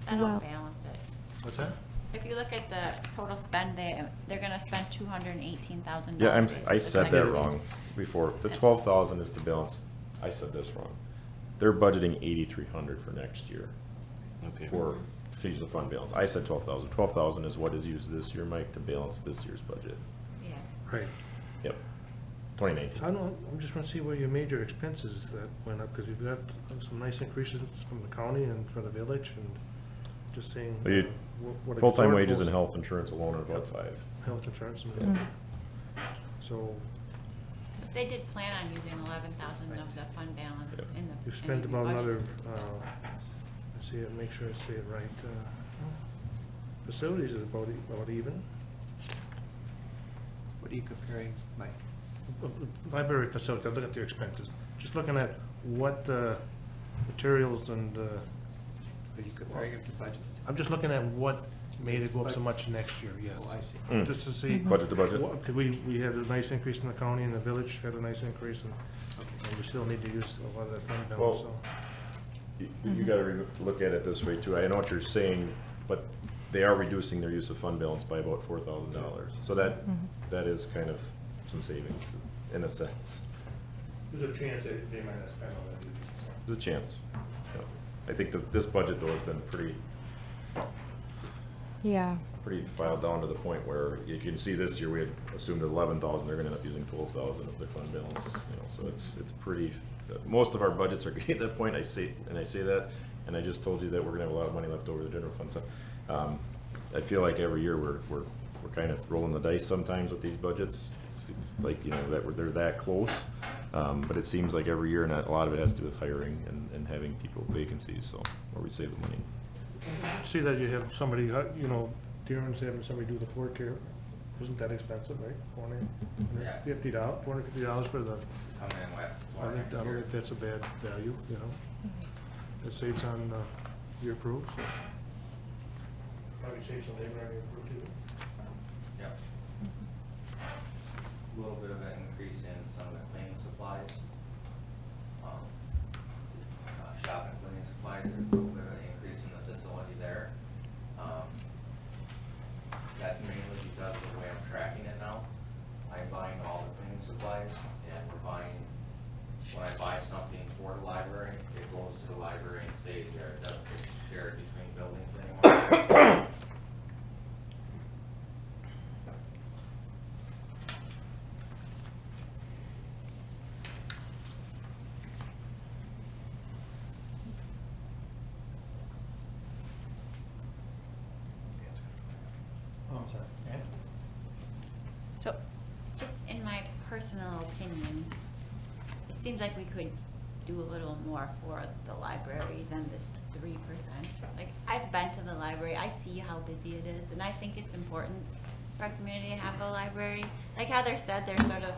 S13: That'll
S4: Well-
S13: balance it.
S9: What's that?
S13: If you look at the total spend, they're gonna spend $218,000.
S2: yeah, I
S13: It's
S2: said
S13: like-
S2: that wrong before. The 12,000 is to balance. I said this wrong. They're budgeting 8,300 for next year
S10: Okay.
S2: for fees of fund balance. I said 12,000. 12,000 is what is used this year, Mike, to balance this year's budget.
S13: Yeah.
S9: Right.
S2: Yep,
S9: So
S2: 2019.
S9: I'm just gonna see where your major expenses that went up, because you've got some nice increases from the county and for the village, and just seeing.
S2: Well, you-
S9: what
S2: Full-time
S9: absorbed
S2: wages
S9: most-
S2: and health insurance alone are about 5.
S9: Health insurance, and
S4: Mm.
S9: so
S13: But they did plan on using 11,000 of the fund balance
S2: Yep.
S13: in the.
S9: you've
S13: in
S9: spent
S13: the
S9: about another,
S13: budget.
S9: see it, make sure I say it right. Facilities is about even.
S5: What are you comparing, Mike?
S9: Library facility, I'm looking at the expenses, just looking at what materials and,
S5: Are you comparing it to budget?
S9: I'm just looking at what made it go up so much next year, yes.
S5: Oh, I see.
S2: Mm.
S9: Just to see.
S2: Budget to budget?
S9: Because we had a nice increase in the county, and the village had a nice increase, and we still need to use a lot of that fund balance,
S2: Well,
S9: so.
S2: You gotta look at it this way too. I know what you're saying, but they are reducing their use of fund balance by about $4,000. So that is kind of some savings in a sense.
S9: There's a chance they might not spend all that either, so.
S2: There's a chance. Yeah. I think this budget though has been pretty
S4: Yeah.
S2: filed down to the point where you can see this year we had assumed 11,000, they're gonna end up using 12,000 of their fund balance, so it's pretty, most of our budgets are getting to that point, I say that, and I just told you that we're gonna have a lot of money left over the general fund, so, I feel like every year we're kind of rolling the dice sometimes with these budgets, like, that they're that close, but it seems like every year, and a lot of it has to do with hiring and having people vacancies, so, where we save the money.
S9: See that you have somebody, Darren's having somebody do the floor care, Isn't that expensive, right?
S8: Yeah.
S9: $450 for the,
S8: Come in west.
S9: I don't think that's a bad value, you know? It saves on your crew, so. Probably saves on labor on your crew too.
S8: Yep. A little bit of an increase in some of the cleaning supplies. Shop and cleaning supplies, there's a little bit of an increase in the facility there. That's mainly because of the way I'm tracking it now. I'm buying all the cleaning supplies, and we're buying, when I buy something for the library, it goes to the library and stays there. It doesn't get shared between buildings anymore.
S1: Oh, I'm sorry. Ann?
S13: So, just in my personal opinion, it seems like we could do a little more for the library than this 3%. Like, I've been to the library, I see how busy it is, and I think it's important for our community to have a library. Like Heather said, they're sort of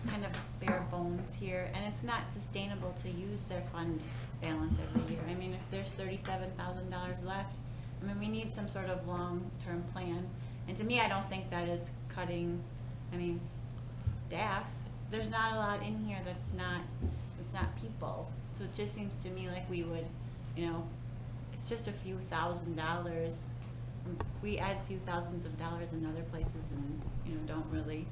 S13: kind of bare bones here, and it's not sustainable to use their fund balance every year. I mean, if there's $37,000 left, I mean, we need some sort of long-term plan. And to me, I don't think that is cutting, I mean, staff. There's not a lot in here that's not people. So it just seems to me like we would, you know, it's just a few $1,000s. We add a few thousands of dollars in other places and, you know, don't really,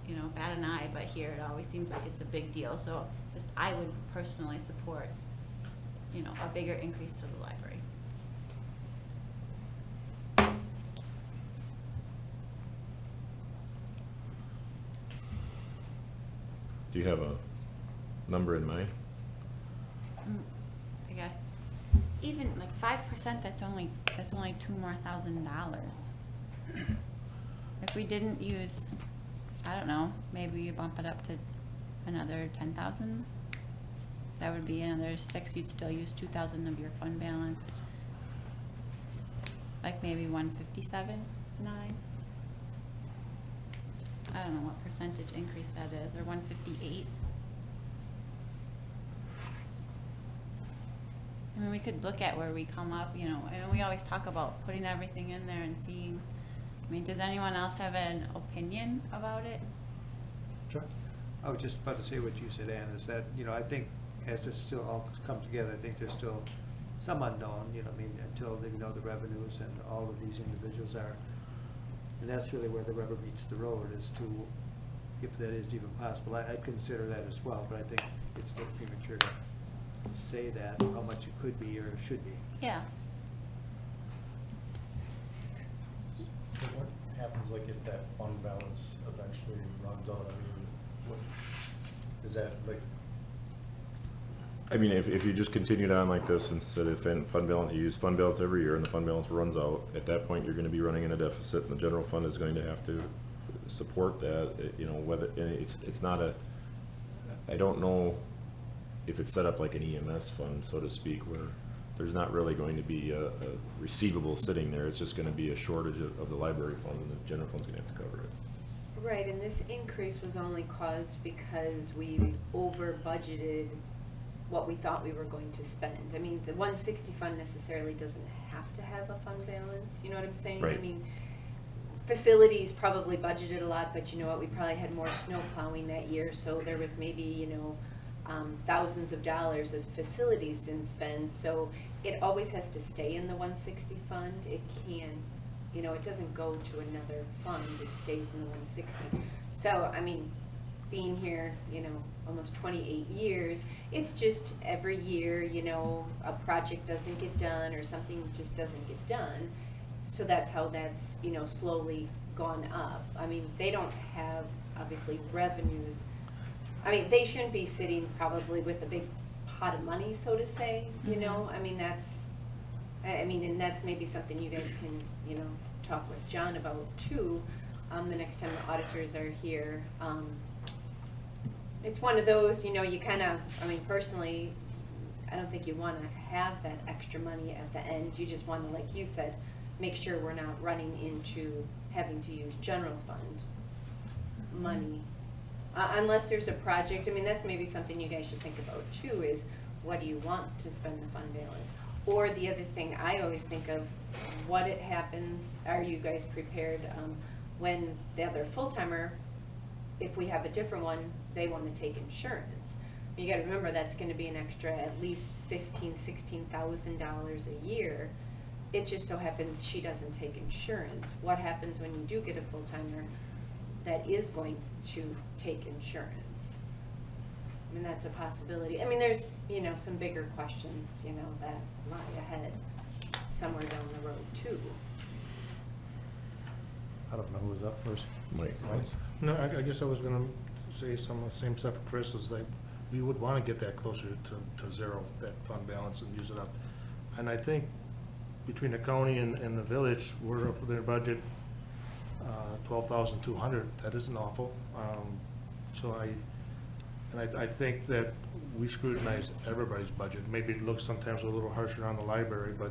S13: you know, bat an eye, but here it always seems like it's a big deal. So just, I would personally support, you know, a bigger increase to the library.
S2: Do you have a number in mind?
S13: I guess even like 5%, that's only $2,000 more. If we didn't use, I don't know, maybe you bump it up to another 10,000. That would be another 6. You'd still use 2,000 of your fund balance. Like maybe 157.9. I don't know what percentage increase that is, or 158. I mean, we could look at where we come up, you know, and we always talk about putting everything in there and seeing. I mean, does anyone else have an opinion about it?
S1: Chuck?
S5: I was just about to say what you said, Ann, is that, you know, I think as this still all come together, I think there's still some unknown, you know, I mean, until they know the revenues and all of these individuals are. And that's really where the rubber meets the road, as to if that is even possible. I'd consider that as well, but I think it's still premature to say that, how much it could be or should be.
S13: Yeah.
S1: So what happens, like, if that fund balance eventually runs out? I mean, what, is that, like?
S2: I mean, if you just continued on like this, instead of fund balance, you use fund balance every year and the fund balance runs out, at that point, you're gonna be running in a deficit and the general fund is going to have to support that, you know, whether, and it's not a, I don't know if it's set up like an EMS fund, so to speak, where there's not really going to be a receivable sitting there. It's just gonna be a shortage of the library fund, and the general fund's gonna have to cover it.
S12: Right, and this increase was only caused because we over budgeted what we thought we were going to spend. I mean, the 160 fund necessarily doesn't have to have a fund balance, you know what I'm saying?
S2: Right.
S12: I mean, facilities probably budgeted a lot, but you know what, we probably had more snow plowing that year, so there was maybe, you know, thousands of dollars that facilities didn't spend, so it always has to stay in the 160 fund. It can't, you know, it doesn't go to another fund, it stays in the 160. So, I mean, being here, you know, almost 28 years, it's just every year, you know, a project doesn't get done or something just doesn't get done. So that's how that's, you know, slowly gone up. I mean, they don't have, obviously, revenues. I mean, they shouldn't be sitting probably with a big pot of money, so to say, you know? I mean, that's, I mean, and that's maybe something you guys can, you know, talk with John about too, the next time the auditors are here. It's one of those, you know, you kind of, I mean, personally, I don't think you want to have that extra money at the end. You just want to, like you said, make sure we're not running into having to use general fund money. Unless there's a project, I mean, that's maybe something you guys should think about too, is what do you want to spend the fund balance? Or the other thing I always think of, what it happens, are you guys prepared when the other full-timer, if we have a different one, they want to take insurance? You gotta remember, that's gonna be an extra at least $15,000-$16,000 a year. It just so happens she doesn't take insurance. What happens when you do get a full-timer that is going to take insurance? I mean, that's a possibility. I mean, there's, you know, some bigger questions, you know, that lie ahead somewhere down the road too.
S1: I don't know who was up first.
S2: Mike.
S9: No, I guess I was gonna say some of the same stuff Chris is like, we would wanna get that closer to zero, that fund balance, and use it up. And I think between the county and the village, we're up with their budget, 12,200, that isn't awful. So I think that we scrutinize everybody's budget. Maybe it looks sometimes a little harsher on the library, but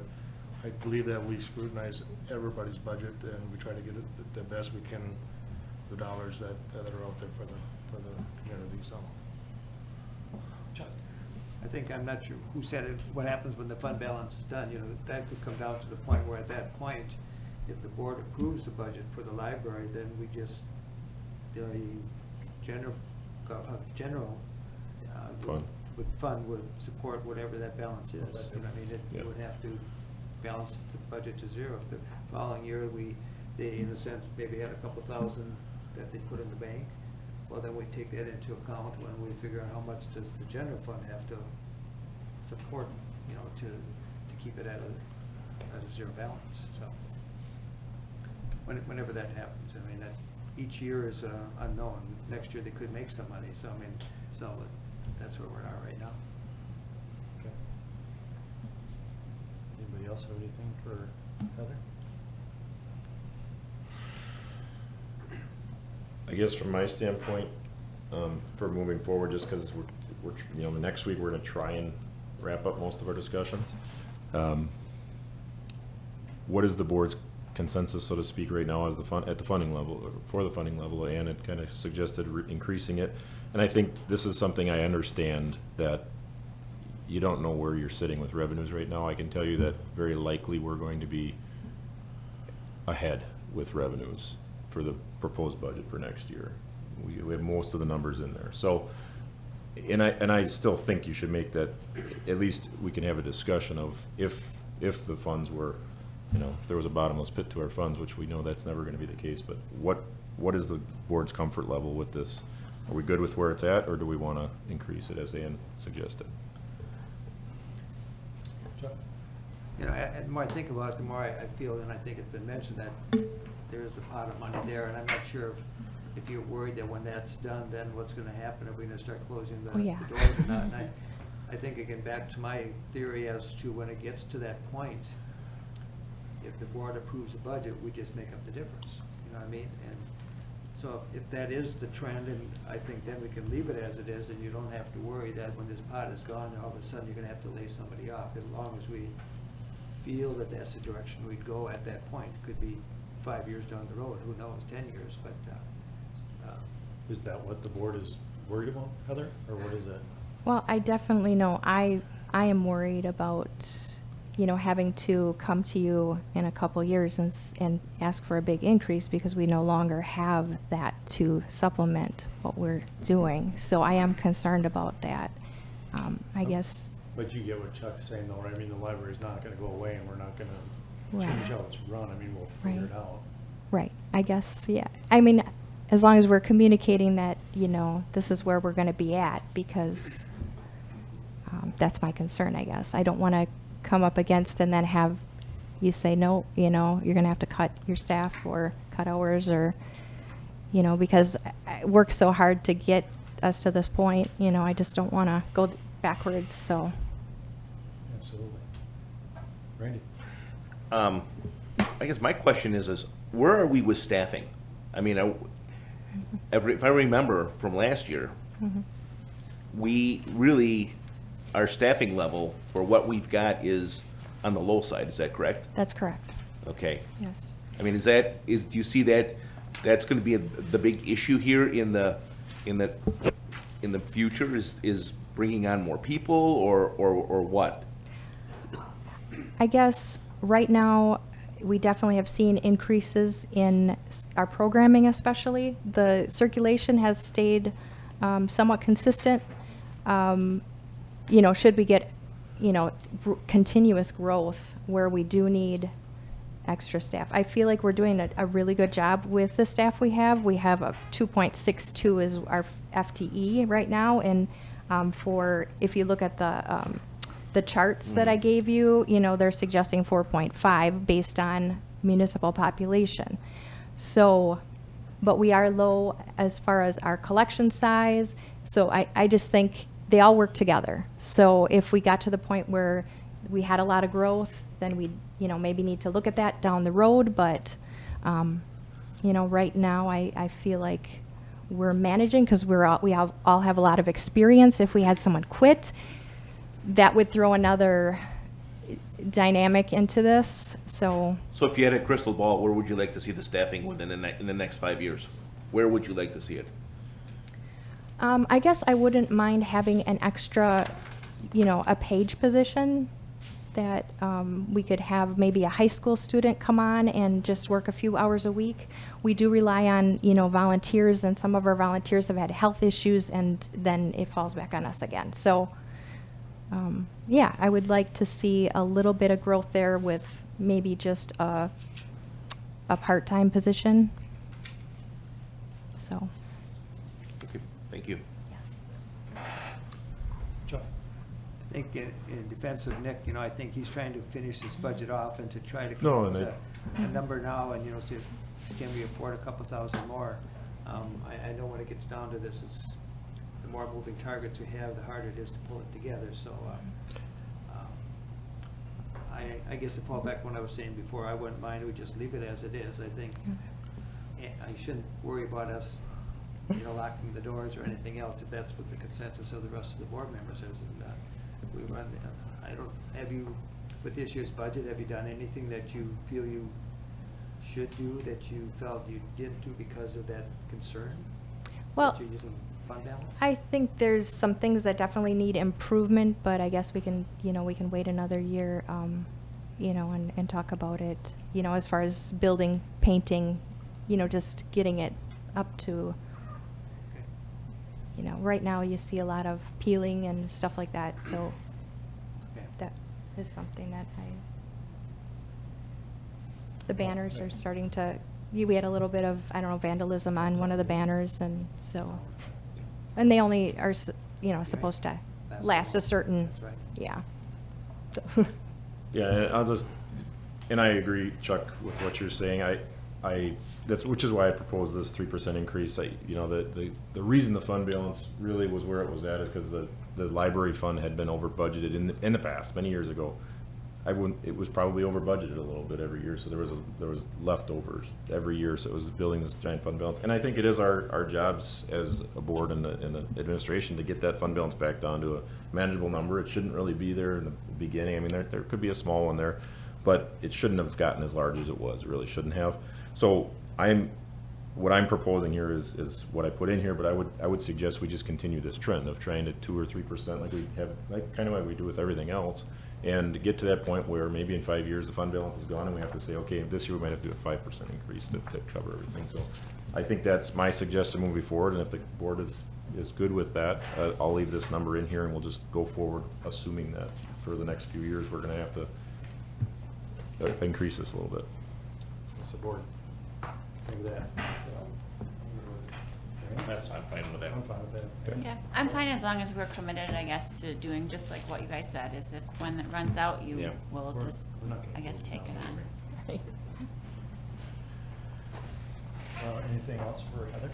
S9: I believe that we scrutinize everybody's budget, and we try to get it the best we can, the dollars that are out there for the community, so.
S5: Chuck? I think, I'm not sure who said it, what happens when the fund balance is done, you know, that could come down to the point where at that point, if the board approves the budget for the library, then we just, the general
S2: Fund.
S5: fund would support whatever that balance is. You know, I mean, it
S2: Yep.
S5: would have to balance the budget to zero. If the following year, they, in a sense, maybe had a couple thousand that they put in the bank, well, then we take that into account when we figure out how much does the general fund have to support, you know, to keep it at a zero balance, so. Whenever that happens, I mean, that, each year is unknown. Next year, they could make some money, so, I mean, so, but that's where we're at right now.
S1: Okay. Anybody else have anything for Heather?
S2: I guess from my standpoint, for moving forward, just because we're, you know, next week, we're gonna try and wrap up most of our discussions. What is the board's consensus, so to speak, right now as at the funding level, or for the funding level? And it kind of suggested increasing it. And I think this is something I understand, that you don't know where you're sitting with revenues right now. I can tell you that very likely we're going to be ahead with revenues for the proposed budget for next year. We have most of the numbers in there. So, and I still think you should make that, at least we can have a discussion of if the funds were, you know, if there was a bottomless pit to our funds, which we know that's never gonna be the case, but what is the board's comfort level with this? Are we good with where it's at, or do we wanna increase it as Ann suggested?
S1: Chuck?
S5: You know, the more I think about it, the more I feel, and I think it's been mentioned, that there is a pot of money there, and I'm not sure if you're worried that when that's done, then what's gonna happen, are we gonna start closing the
S4: Oh, yeah.
S5: the doors or not? And I think, again, back to my theory as to when it gets to that point, if the board approves the budget, we just make up the difference, you know what I mean? And so if that is the trend, and I think then we can leave it as it is, and you don't have to worry that when this pot is gone, all of a sudden you're gonna have to lay somebody off, as long as we feel that that's the direction we'd go at that point. Could be 5 years down the road, who knows, 10 years, but,
S1: Is that what the board is worried about, Heather, or what is it?
S4: Well, I definitely know, I am worried about, you know, having to come to you in a couple years and ask for a big increase, because we no longer have that to supplement what we're doing. So I am concerned about that. I guess.
S1: But you get what Chuck's saying, though, right? I mean, the library's not gonna go away, and we're not gonna
S4: Right.
S1: change how it's run. I mean, we'll figure it
S4: Right.
S1: out.
S4: Right, I guess, yeah. I mean, as long as we're communicating that, you know, this is where we're gonna be at, because that's my concern, I guess. I don't wanna come up against and then have you say, no, you know, you're gonna have to cut your staff or cut hours, or, you know, because I worked so hard to get us to this point, you know, I just don't wanna go backwards, so.
S1: Absolutely. Randy?
S10: I guess my question is where are we with staffing? I mean, if I remember from last year, we really, our staffing level for what we've got is on the low side, is that correct?
S4: That's correct.
S10: Okay.
S4: Yes.
S10: I mean, do you see that's gonna be the big issue here in the future, is bringing on more people, or what?
S4: I guess right now, we definitely have seen increases in our programming especially. The circulation has stayed somewhat consistent. You know, should we get, you know, continuous growth where we do need extra staff. I feel like we're doing a really good job with the staff we have. We have a 2.62 is our FTE right now, and if you look at the charts that I gave you, you know, they're suggesting 4.5 based on municipal population. So, but we are low as far as our collection size. So I just think they all work together. So if we got to the point where we had a lot of growth, then we, you know, maybe need to look at that down the road. But, you know, right now I feel like we're managing because we all have a lot of experience. If we had someone quit, that would throw another dynamic into this. So
S10: if you had a crystal ball, where would you like to see the staffing within in the next 5 years? Where would you like to see it?
S4: I guess I wouldn't mind having an extra, you know, a page position that we could have maybe a high school student come on and just work a few hours a week. We do rely on, you know, volunteers, and some of our volunteers have had health issues, and then it falls back on us again. So yeah, I would like to see a little bit of growth there with maybe just a part-time position. So.
S10: Okay, thank you.
S1: Chuck?
S5: I think in defense of Nick, you know, I think he's trying to finish this budget off and to try to
S2: No,
S5: come
S2: and
S5: up with a number now, and, you know, see if, can we afford a couple thousand more? I know when it gets down to this, it's the more moving targets we have, the harder it is to pull it together. So I guess to fall back to what I was saying before, I wouldn't mind, we just leave it as it is. I think I shouldn't worry about us, you know, locking the doors or anything else, if that's what the consensus of the rest of the board members is. And we run, have you, with this year's budget, have you done anything that you feel you should do, that you felt you didn't do because of that concern?
S4: Well,
S5: that you're using fund balance?
S4: I think there's some things that definitely need improvement, but I guess we can, you know, we can wait another year, you know, and talk about it, you know, as far as building, painting, you know, just getting it up to,
S5: Okay.
S4: you know, right now you see a lot of peeling and stuff like that, so
S5: Okay.
S4: that is something that the banners are starting to, we had a little bit of, I don't know, vandalism on one of the banners, and so, and they only are, you know, supposed to last a certain,
S5: That's right.
S4: yeah.
S2: Yeah, and and I agree, Chuck, with what you're saying. Which is why I proposed this 3% increase. You know, the reason the fund balance really was where it was at is because the library fund had been over budgeted in the past, many years ago. It was probably over budgeted a little bit every year, so there was leftovers every year, so it was building this giant fund balance. And I think it is our jobs as a board and the administration to get that fund balance back down to a manageable number. It shouldn't really be there in the beginning. I mean, there could be a small one there, but it shouldn't have gotten as large as it was. It really shouldn't have. So what I'm proposing here is what I put in here, but I would suggest we just continue this trend of trying to 2 or 3% like we have, like kind of like we do with everything else, and get to that point where maybe in 5 years the fund balance is gone and we have to say, okay, this year we might have to do a 5% increase to cover everything. So I think that's my suggestion moving forward, and if the board is good with that, I'll leave this number in here and we'll just go forward, assuming that for the next few years we're going to have to increase this a little bit.
S1: What's the board think of that?
S10: I'm fine with that.
S1: I'm fine with that.
S13: Yeah, I'm fine as long as we're committed, I guess, to doing just like what you guys said, is if when it runs out, you
S10: Yeah.
S13: will
S1: We're-
S13: just,
S1: we're not gonna
S13: I guess,
S1: vote
S13: take it
S1: now,
S13: on.
S1: Anything else for Heather?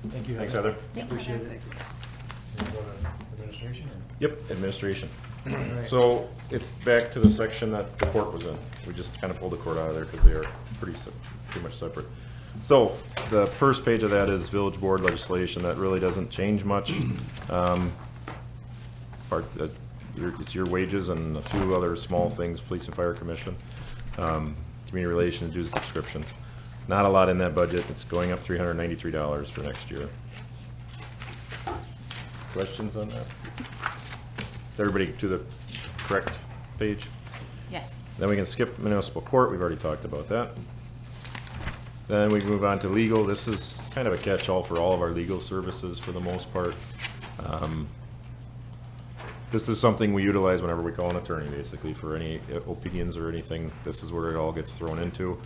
S1: Thank you,
S2: Thanks, Heather.
S13: Thank you,
S1: Appreciate
S13: Heather.
S1: it. You wanna go to administration or?
S2: Yep, administration.
S1: Alright.
S2: So it's back to the section that the court was in. We just kind of pulled the court out of there because they are pretty much separate. So the first page of that is village board legislation. That really doesn't change much. it's your wages and a few other small things, police and fire commission, community relations, dues, subscriptions. Not a lot in that budget. It's going up $393 for next year. Questions on that? Everybody to the correct page?
S13: Yes.
S2: Then we can skip municipal court, we've already talked about that. Then we move on to legal. This is kind of a catch-all for all of our legal services for the most part. This is something we utilize whenever we call an attorney, basically, for any opinions or anything. This is where it all gets thrown into.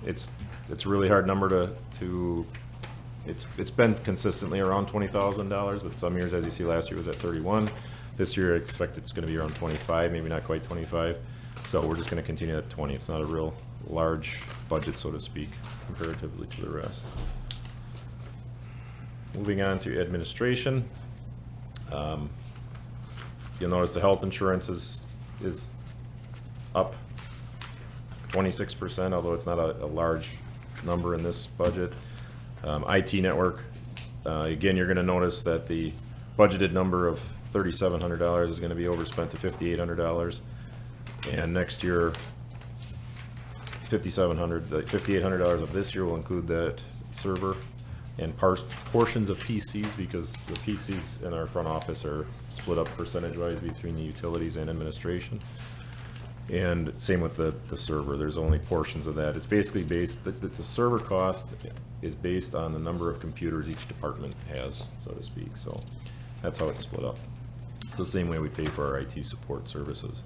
S2: It's a really hard number to it's been consistently around $20,000, but some years, as you see, last year was at 31. This year, I expect it's gonna be around 25, maybe not quite 25. So we're just gonna continue at 20. It's not a real large budget, so to speak, comparatively to the rest. Moving on to administration. You'll notice the health insurance is up 26%, although it's not a large number in this budget. IT network, again, you're gonna notice that the budgeted number of $3,700 is gonna be overspent to $5,800. And next year, $5,700, the $5,800 of this year will include that server and portions of PCs, because the PCs in our front office are split up percentage-wise between the utilities and administration. And same with the server, there's only portions of that. It's basically based, the server cost is based on the number of computers each department has, so to speak, so that's how it's split up. It's the same way we pay for our IT support services.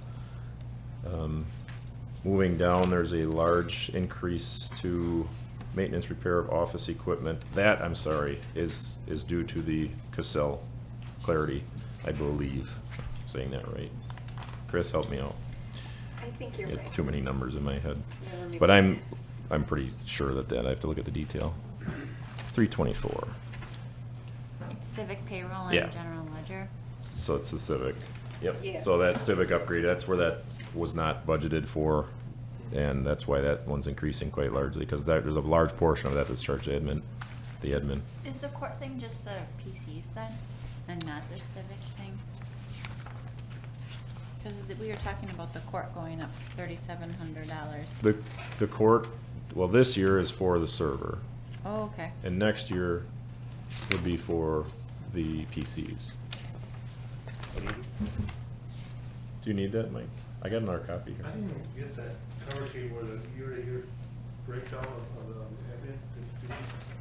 S2: Moving down, there's a large increase to maintenance repair of office equipment. That, I'm sorry, is due to the Cassell Clarity, I believe. I'm saying that right. Chris, help me out.
S12: I think you're
S2: Get
S12: right.
S2: too many numbers in my head.
S12: Yeah, let me
S2: But
S12: look.
S2: I'm pretty sure that I have to look at the detail. 324.
S13: Civic payroll
S2: Yeah.
S13: and general ledger.
S2: So it's the Civic. Yep.
S12: Yeah.
S2: So that Civic upgrade, that's where that was not budgeted for, and that's why that one's increasing quite largely, because there's a large portion of that that's charged to admin, the admin.
S13: Is the court thing just the PCs then, and not the civic thing? Because we were talking about the court going up $3,700.
S2: The court, well, this year is for the server,
S13: Oh, okay.
S2: and next year would be for the PCs. Do you need that, Mike? I got another copy
S9: I
S2: here.
S9: didn't even get that cover sheet where the year-to-year breakdown of the admin.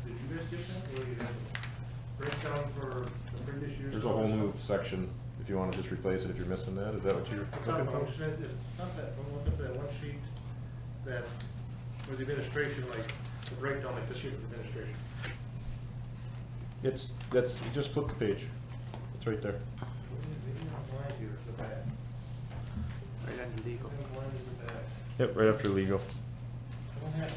S9: Did you guys get that? Where you have a breakdown for the previous years?
S2: There's a whole new section, if you want to just replace it, if you're missing that, is that what you're
S9: It's
S2: looking
S9: not,
S2: for?
S9: it's not that, I'm looking for that one sheet that, for the administration, like, the breakdown like this year for the administration.
S2: Just flip the page. It's right there.
S9: Maybe not blind here, it's the back.
S5: Right under legal.
S9: Maybe blind is the back.
S2: Yep, right after legal.
S9: I don't have it.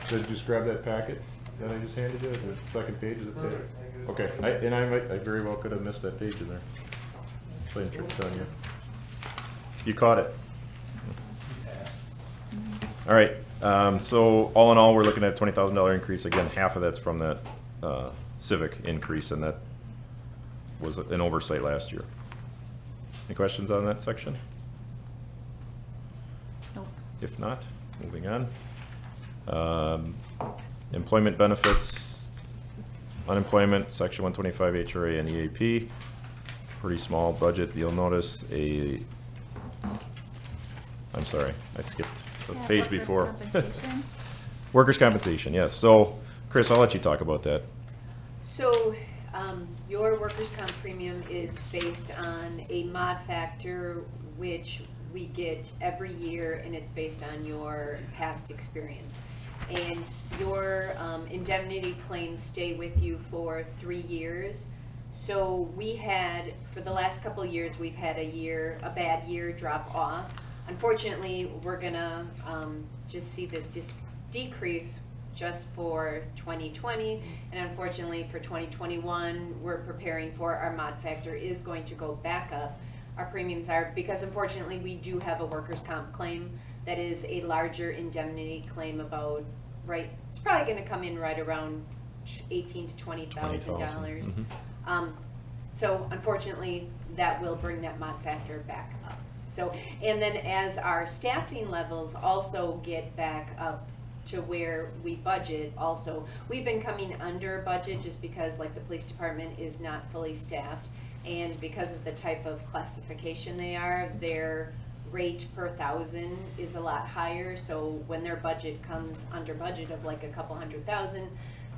S2: So did you just grab that packet that I just handed you, the second page, does it say?
S9: Perfect, thank you.
S2: Okay, I very well could have missed that page in there. Playing tricks on you. You caught it. All right, so all in all, we're looking at a $20,000 increase. Again, half of that's from that Civic increase, and that was an oversight last year. Any questions on that section?
S13: Nope.
S2: If not, moving on. Employment benefits, unemployment, section 125 HRA and EAP. Pretty small budget. You'll notice I'm sorry, I skipped the
S13: Yeah,
S2: page
S13: workers'
S2: before.
S13: compensation.
S2: Workers' compensation, yes. So, Chris, I'll let you talk about that.
S12: So, your workers' comp premium is based on a mod factor, which we get every year, and it's based on your past experience. And your indemnity claims stay with you for 3 years. So we had, for the last couple of years, we've had a bad year drop off. Unfortunately, we're gonna just see this decrease just for 2020, and unfortunately for 2021, we're preparing for our mod factor is going to go back up. Our premiums are, because unfortunately we do have a workers' comp claim that is a larger indemnity claim, about, right, it's probably gonna come in right around $18,000 to $20,000.
S2: $20,000.
S12: So unfortunately, that will bring that mod factor back up. So, and then as our staffing levels also get back up to where we budget also, we've been coming under budget just because like the police department is not fully staffed, and because of the type of classification they are, their rate per thousand is a lot higher. So when their budget comes under budget of like a couple $100,000,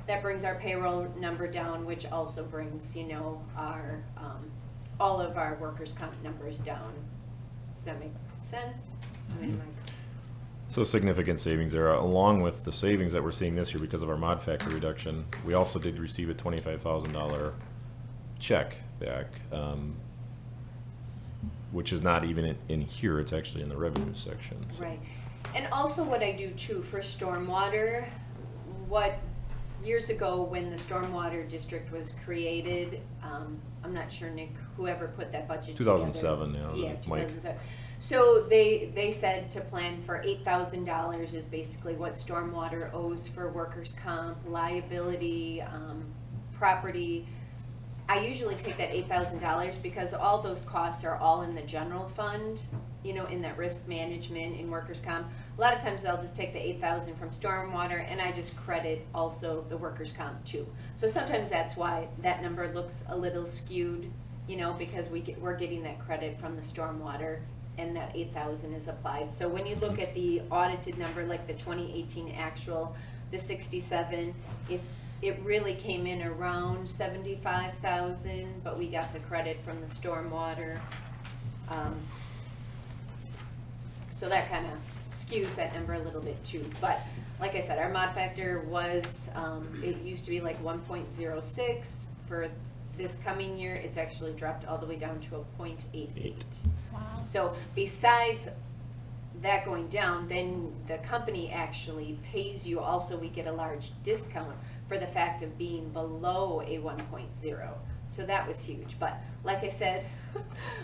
S12: that brings our payroll number down, which also brings, you know, our all of our workers' comp numbers down. Does that make sense? I mean, like,
S2: So significant savings there, along with the savings that we're seeing this year because of our mod factor reduction. We also did receive a $25,000 check back, which is not even in here, it's actually in the revenue section. So.
S12: right. And also what I do too for stormwater, what years ago when the stormwater district was created, I'm not sure, Nick, whoever put that budget together.
S2: 2007, yeah,
S12: Yeah,
S2: Mike.
S12: 2007. So they said to plan for $8,000 is basically what stormwater owes for workers' comp, liability, property. I usually take that $8,000 because all those costs are all in the general fund, you know, in that risk management in workers' comp. A lot of times they'll just take the $8,000 from stormwater and I just credit also the workers' comp too. So sometimes that's why that number looks a little skewed, you know, because we're getting that credit from the stormwater and that 8,000 is applied. So when you look at the audited number, like the 2018 actual, the 67, it really came in around 75,000, but we got the credit from the stormwater. So that kind of skews that number a little bit too. But like I said, our mod factor was, it used to be like 1.06 for this coming year. It's actually dropped all the way down to a 0.88.
S13: Wow.
S12: So besides that going down, then the company actually pays you, also we get a large discount for the fact of being below a 1.0. So that was huge. But like I said,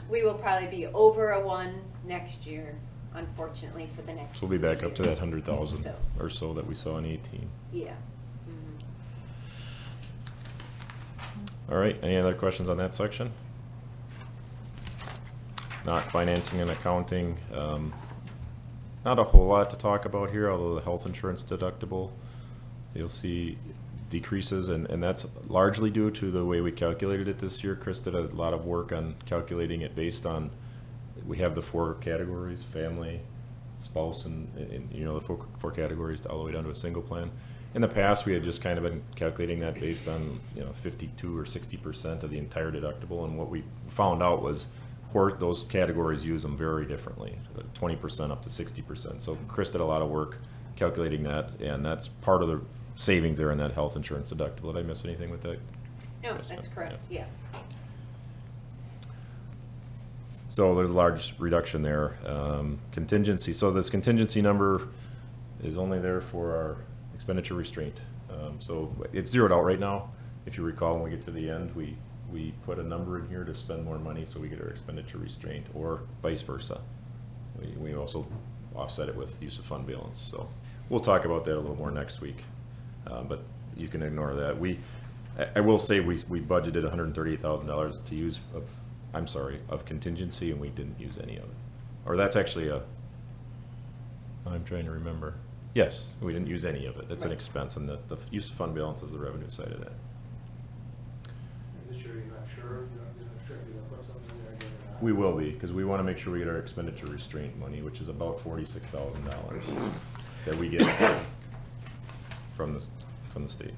S12: we will probably be over a 1 next year, unfortunately, for the next
S2: So we'll be back up to that
S12: years.
S2: 100,000
S12: So,
S2: or so that we saw in 18.
S12: yeah. Mhm.
S2: All right, any other questions on that section? Not financing and accounting. Not a whole lot to talk about here, although the health insurance deductible, you'll see decreases, and that's largely due to the way we calculated it this year. Chris did a lot of work on calculating it based on, we have the 4 categories, family, spouse, and you know, the four categories all the way down to a single plan. In the past, we had just kind of been calculating that based on, you know, 52 or 60% of the entire deductible, and what we found out was those categories use them very differently, 20% up to 60%. So Chris did a lot of work calculating that, and that's part of the savings there in that health insurance deductible. Did I miss anything with that?
S12: No,
S2: Yes,
S12: that's
S2: yeah.
S12: correct, yeah.
S2: So there's a large reduction there. Contingency, so this contingency number is only there for our expenditure restraint. So it's zeroed out right now. If you recall, when we get to the end, we put a number in here to spend more money so we get our expenditure restraint, or vice versa. We also offset it with use of fund balance. So we'll talk about that a little more next week, but you can ignore that. I will say we budgeted $138,000 to use of contingency, and we didn't use any of it. Or that's actually I'm trying to remember. Yes, we didn't use any of it. It's an
S12: Right.
S2: expense, and the use of fund balance is the revenue side of that.
S9: This year, you're not sure, you're not sure if you're gonna put something in there again or not.
S2: We will be, because we want to make sure we get our expenditure restraint money, which is about $46,000 that we get from the state.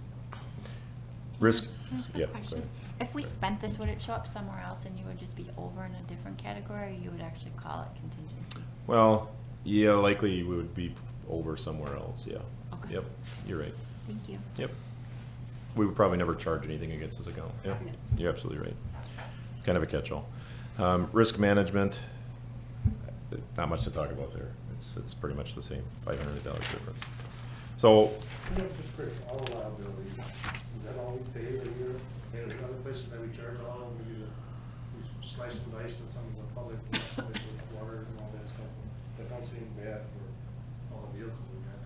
S2: Risk,
S13: Can I ask a
S2: yeah. go
S13: question?
S2: ahead.
S13: If we spent this, would it show up somewhere else and you would just be over in a different category, or you would actually call it contingency?
S2: Well, yeah, likely we would be over somewhere else, yeah.
S13: Okay.
S2: Yep, you're right.
S13: Thank you.
S2: Yep. We would probably never charge anything against this account. Yep,
S12: No.
S2: you're absolutely right. Kind of a catch-all. Risk management, not much to talk about there. It's pretty much the same, $500 difference. So,
S9: Yeah, just quick, all liability, is that all we pay every year? And there's other places that we charge all, maybe we slice and dice and some of the public with water and all that stuff. That don't seem bad for all the vehicles we got.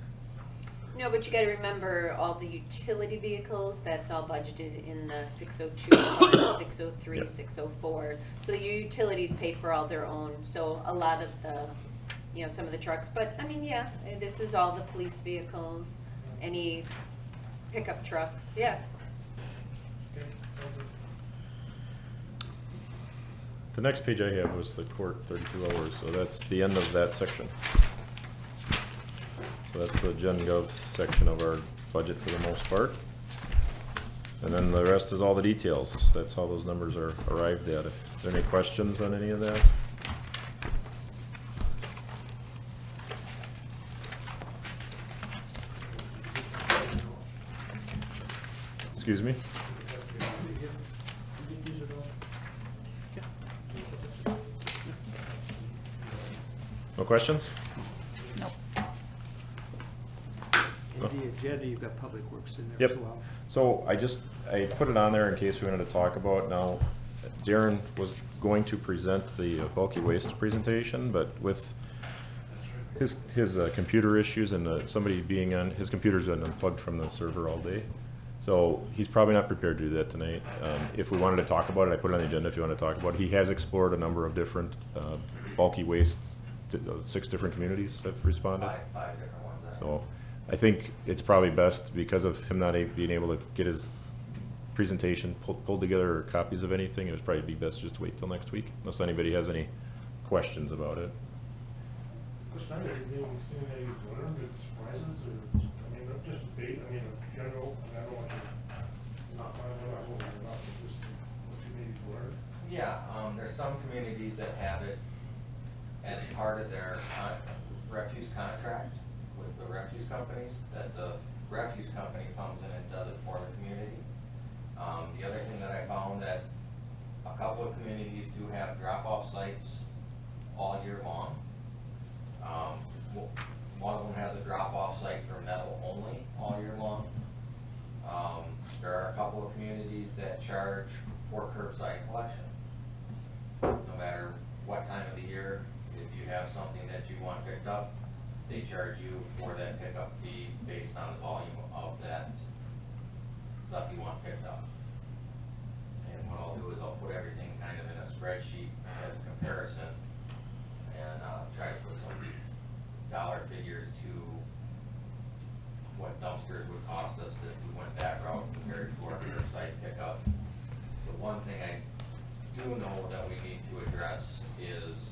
S12: No, but you gotta remember, all the utility vehicles, that's all budgeted in the 602 fund, 603,
S2: Yep.
S12: 604. So your utilities pay for all their own, so a lot of the, you know, some of the trucks, but, I mean, yeah, this is all the police vehicles, any pickup trucks, yeah.
S2: The next page I have was the court 32 hours, so that's the end of that section. So that's the Gen Gov section of our budget for the most part. And then the rest is all the details. That's how those numbers are arrived at. If there are any questions on any of that? Excuse me? No questions?
S11: Nope.
S5: In the agenda, you've got Public Works in there as
S2: Yep.
S5: well.
S2: So I put it on there in case we wanted to talk about it now. Darren was going to present the bulky waste presentation, but with his computer issues and somebody being on, his computer's been unplugged from the server all day. So he's probably not prepared to do that tonight. If we wanted to talk about it, I put it on the agenda if you want to talk about it. He has explored a number of different bulky waste, 6 different communities have responded.
S8: Five different ones.
S2: So I think it's probably best, because of him not being able to get his presentation pulled together or copies of anything, it would probably be best just to wait till next week, unless anybody has any questions about it.
S9: Question, anything that you've learned that surprises, or, I mean, not just debate, I mean, in general, and I don't want to, not my, not what we're about, but just what you maybe learned.
S8: Yeah, there's some communities that have it as part of their refuse contract with the refuse companies, that the refuse company comes in and does it for the community. The other thing that I found, that a couple of communities do have drop-off sites all year long. One of them has a drop-off site for metal only all year long. There are a couple of communities that charge for curbside collection. No matter what time of the year, if you have something that you want picked up, they charge you for that pickup fee based on the volume of that stuff you want picked up. And what I'll do is I'll put everything kind of in a spreadsheet as comparison, and try to put some dollar figures to what dumpsters would cost us if we went that route compared to our curbside pickup. The one thing I do know that we need to address is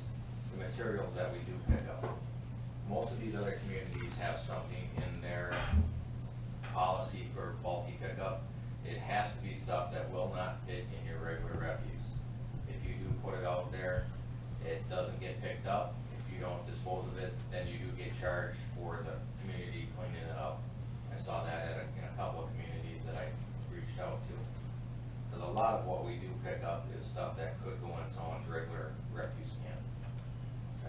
S8: the materials that we do pick up. Most of these other communities have something in their policy for bulky pickup. It has to be stuff that will not fit in your regular refuse. If you do put it out there, it doesn't get picked up. If you don't dispose of it, then you do get charged for the community cleaning it up. I saw that in a couple of communities that I reached out to. Because a lot of what we do pick up is stuff that could go in someone's regular refuse can.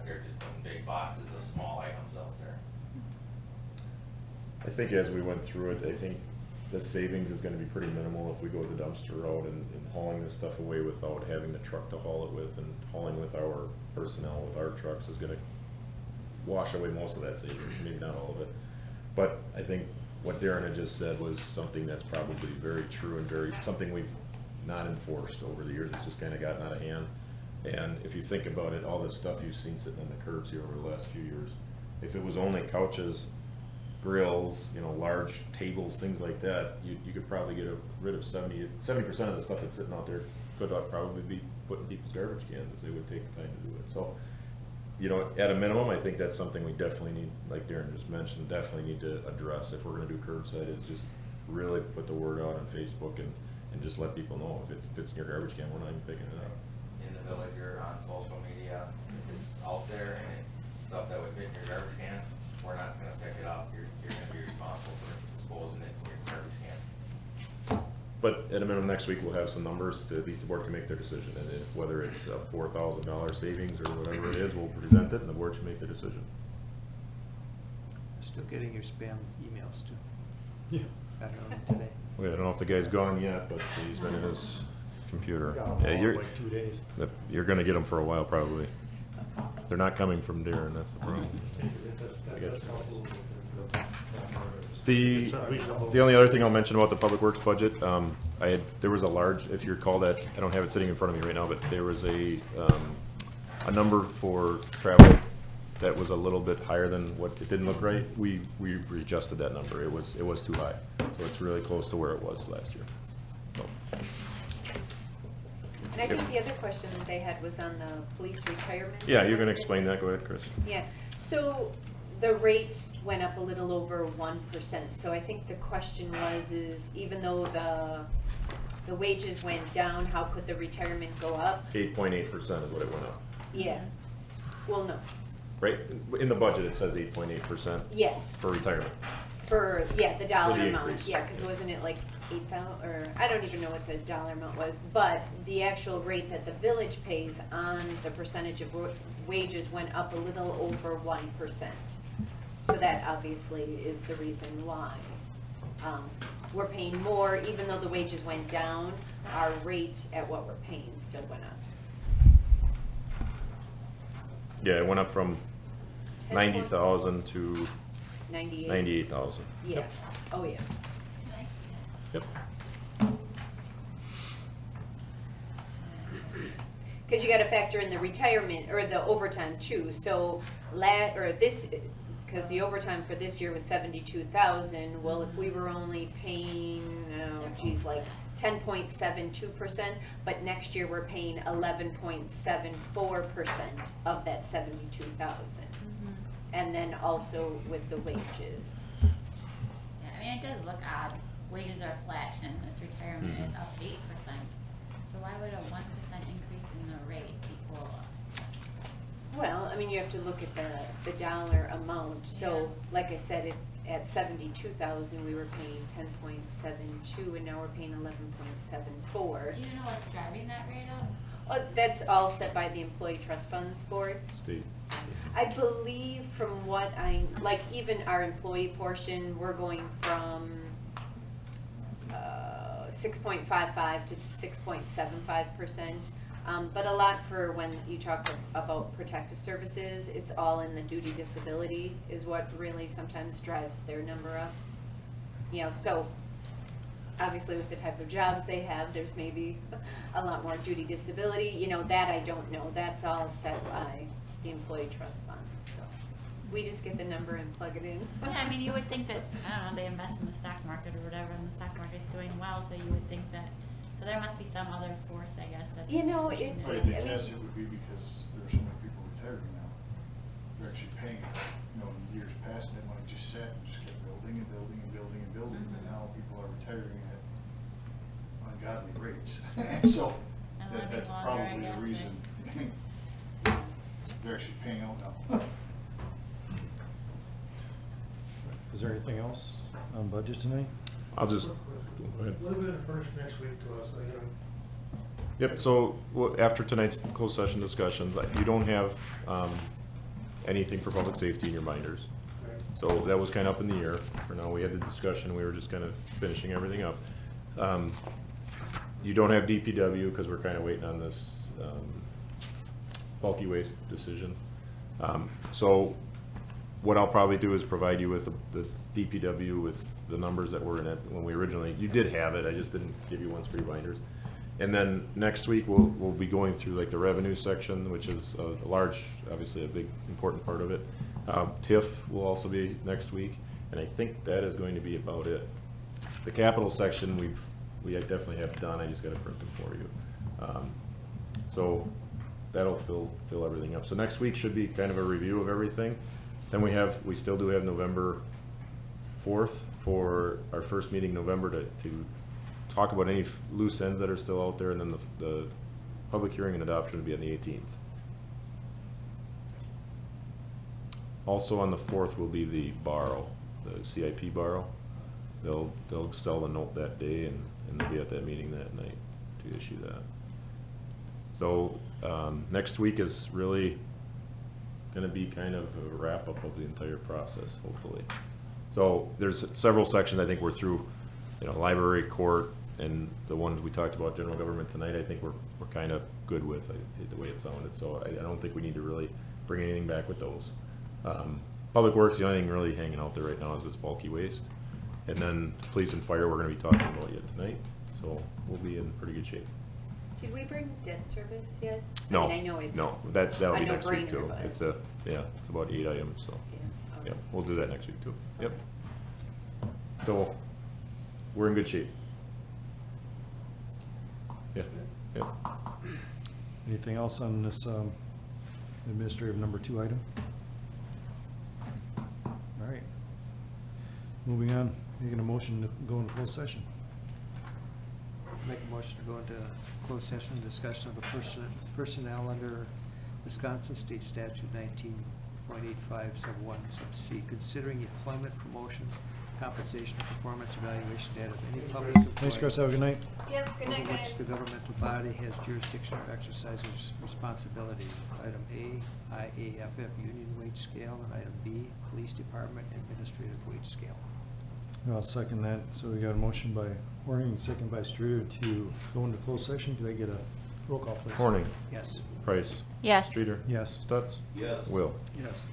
S8: They're just putting big boxes of small items out there.
S2: I think as we went through it, I think the savings is gonna be pretty minimal if we go the dumpster route and hauling this stuff away without having the truck to haul it with, and hauling with our personnel, with our trucks, is gonna wash away most of that savings, maybe not all of it. But I think what Darren had just said was something that's probably very true and something we've not enforced over the years. It's just kinda gotten out of hand. And if you think about it, all this stuff you've seen sitting on the curbs here over the last few years, if it was only couches, grills, large tables, things like that, you could probably get rid of 70% of the stuff that's sitting out there could probably be put in people's garbage cans if they would take the time to do it. So, at a minimum, I think that's something we definitely need, like Darren just mentioned, definitely need to address if we're gonna do curbside, is just really put the word out on Facebook and just let people know if it fits in your garbage can, we're not even picking it up.
S8: In the village or on social media, if it's out there and it's stuff that would fit in your garbage can, we're not gonna pick it up. You're gonna be responsible for disposing it in your garbage can.
S2: But at a minimum, next week, we'll have some numbers to, at least the board can make their decision, and whether it's a $4,000 savings or whatever it is, we'll present it and the board should make their decision.
S5: Still getting your spam emails too.
S1: Yeah.
S5: Got it on today.
S2: Well, I don't know if the guy's gone yet, but he's been in his computer.
S1: Got
S2: Yeah,
S1: them all
S2: you're,
S1: in like 2 days.
S2: you're gonna get them for a while, probably. They're not coming from Darren, that's the problem.
S9: That's helpful.
S2: The,
S9: It's reasonable.
S2: the only other thing I'll mention about the Public Works budget, there was a large, if you recall that, I don't have it sitting in front of me right now, but there was a number for travel that was a little bit higher than what, it didn't look right. We readjusted that number. It was too high. So it's really close to where it was last year. So,
S12: And I think the other question that they had was on the police retirement.
S2: yeah, you're gonna
S12: wasn't it?
S2: explain that. Go ahead, Chris.
S12: Yeah, so the rate went up a little over 1%, so I think the question is even though the wages went down, how could the retirement go up?
S2: 8.8% is what it went up.
S12: Yeah, well, no,
S2: Right? In the budget, it says 8.8%
S12: yes,
S2: for retirement.
S12: for, yeah, the dollar
S2: the
S12: amount,
S2: increase.
S12: yeah, because wasn't it like 8,000, or, I don't even know what the dollar amount was, but the actual rate that the village pays on the percentage of wages went up a little over 1%. So that obviously is the reason why. We're paying more, even though the wages went down, our rate at what we're paying still went up.
S2: Yeah, it went up from
S12: 10
S2: 90,000 to
S12: 98.
S2: 98,000.
S12: Yeah,
S2: Yep.
S12: oh yeah.
S2: Yep.
S12: Because you gotta factor in the retirement, or the overtime too, so because the overtime for this year was 72,000, well, if we were only paying, like 10.72%, but next year we're paying 11.74% of that 72,000. And then also with the wages.
S13: Yeah, I mean, it does look odd. Wages are flat and this retirement is up 8%. So why would a 1% increase in the rate equal?
S12: Well, I mean, you have to look at the dollar amount, so,
S13: Yeah.
S12: like I said, at 72,000, we were paying 10.72, and now we're paying 11.74.
S13: Do you know what's driving that rate up?
S12: Oh, that's all set by the Employee Trust Funds Board.
S2: State.
S12: I believe from what even our employee portion, we're going from 6.55 to 6.75%. But a lot for when you talk about protective services, it's all in the duty disability is what really sometimes drives their number up. So obviously with the type of jobs they have, there's maybe a lot more duty disability. That I don't know. That's all set by the Employee Trust Fund. So we just get the number and plug it in.
S13: Yeah, I mean, you would think that, I don't know, they invest in the stock market or whatever, and the stock market's doing well, so you would think that, so there must be some other force, I guess, that's.
S12: It,
S13: pushing it.
S7: I think guess it would be because there are so many people retiring now. They're actually paying, in years past, that money just sat and just kept building and building and building and building, but now people are retiring at ungodly rates. So
S13: And
S7: that's
S13: living longer, I
S7: probably the
S13: guess,
S7: reason. They're actually paying out now.
S1: Is there anything else on budget tonight?
S2: I'll just, go ahead.
S9: What are we gonna furnish next week to us?
S2: Yep, so after tonight's closed session discussions, you don't have anything for public safety in your binders. So that was kind of up in the air. For now, we had the discussion, we were just kind of finishing everything up. You don't have DPW because we're kind of waiting on this bulky waste decision. So what I'll probably do is provide you with the DPW with the numbers that were in it when we originally, you did have it, I just didn't give you ones for your binders. And then next week, we'll be going through like the revenue section, which is a large, obviously a big, important part of it. TIF will also be next week, and I think that is going to be about it. The capital section, we definitely have done, I just gotta print them for you. So that'll fill everything up. So next week should be kind of a review of everything. Then we still do have November 4th for our first meeting in November to talk about any loose ends that are still out there, and then the public hearing and adoption will be on the 18th. Also on the 4th will be the borrow, the CIP borrow. They'll sell the note that day, and they'll be at that meeting that night to issue that. So next week is really gonna be kind of a wrap-up of the entire process, hopefully. So there's several sections I think we're through, library, court, and the ones we talked about, general government tonight, I think we're kind of good with the way it sounded. So I don't think we need to really bring anything back with those. Public Works, the only thing really hanging out there right now is this bulky waste. And then police and fire, we're gonna be talking about yet tonight, so we'll be in pretty good shape.
S12: Did we bring debt service yet?
S2: No,
S12: I mean, I know it's.
S2: no, that'll
S12: a
S2: be next week
S12: no-brainer,
S2: too.
S12: but-
S2: It's it's about 8 items, so,
S12: Yeah, okay.
S2: yep, we'll do that next week too. Yep. So, we're in good shape. Yeah, yep.
S1: Anything else on this administrative number 2 item? All right. Moving on, making a motion to go into closed session.
S5: Make a motion to go into closed session, discussion of the personnel under Wisconsin State Statute 19.85 sub 1 sub C, considering employment, promotion, compensation, or performance evaluation data of any public employee.
S1: Thanks, Chris, have a good night.
S12: Yep, good night,
S5: Over which
S12: guys.
S5: the governmental body has jurisdiction or exercises responsibility. Item A, IAFF union wage scale, and item B, police department administrative wage scale.
S1: I'll second that. So we got a motion by Horning, and second by Streeter to go into closed session. Could I get a roll call, please?
S2: Horning,
S5: Yes.
S2: Price.
S13: Yes.
S2: Streeter.
S1: Yes.
S2: Stutz.
S10: Yes.
S2: Will.
S5: Yes.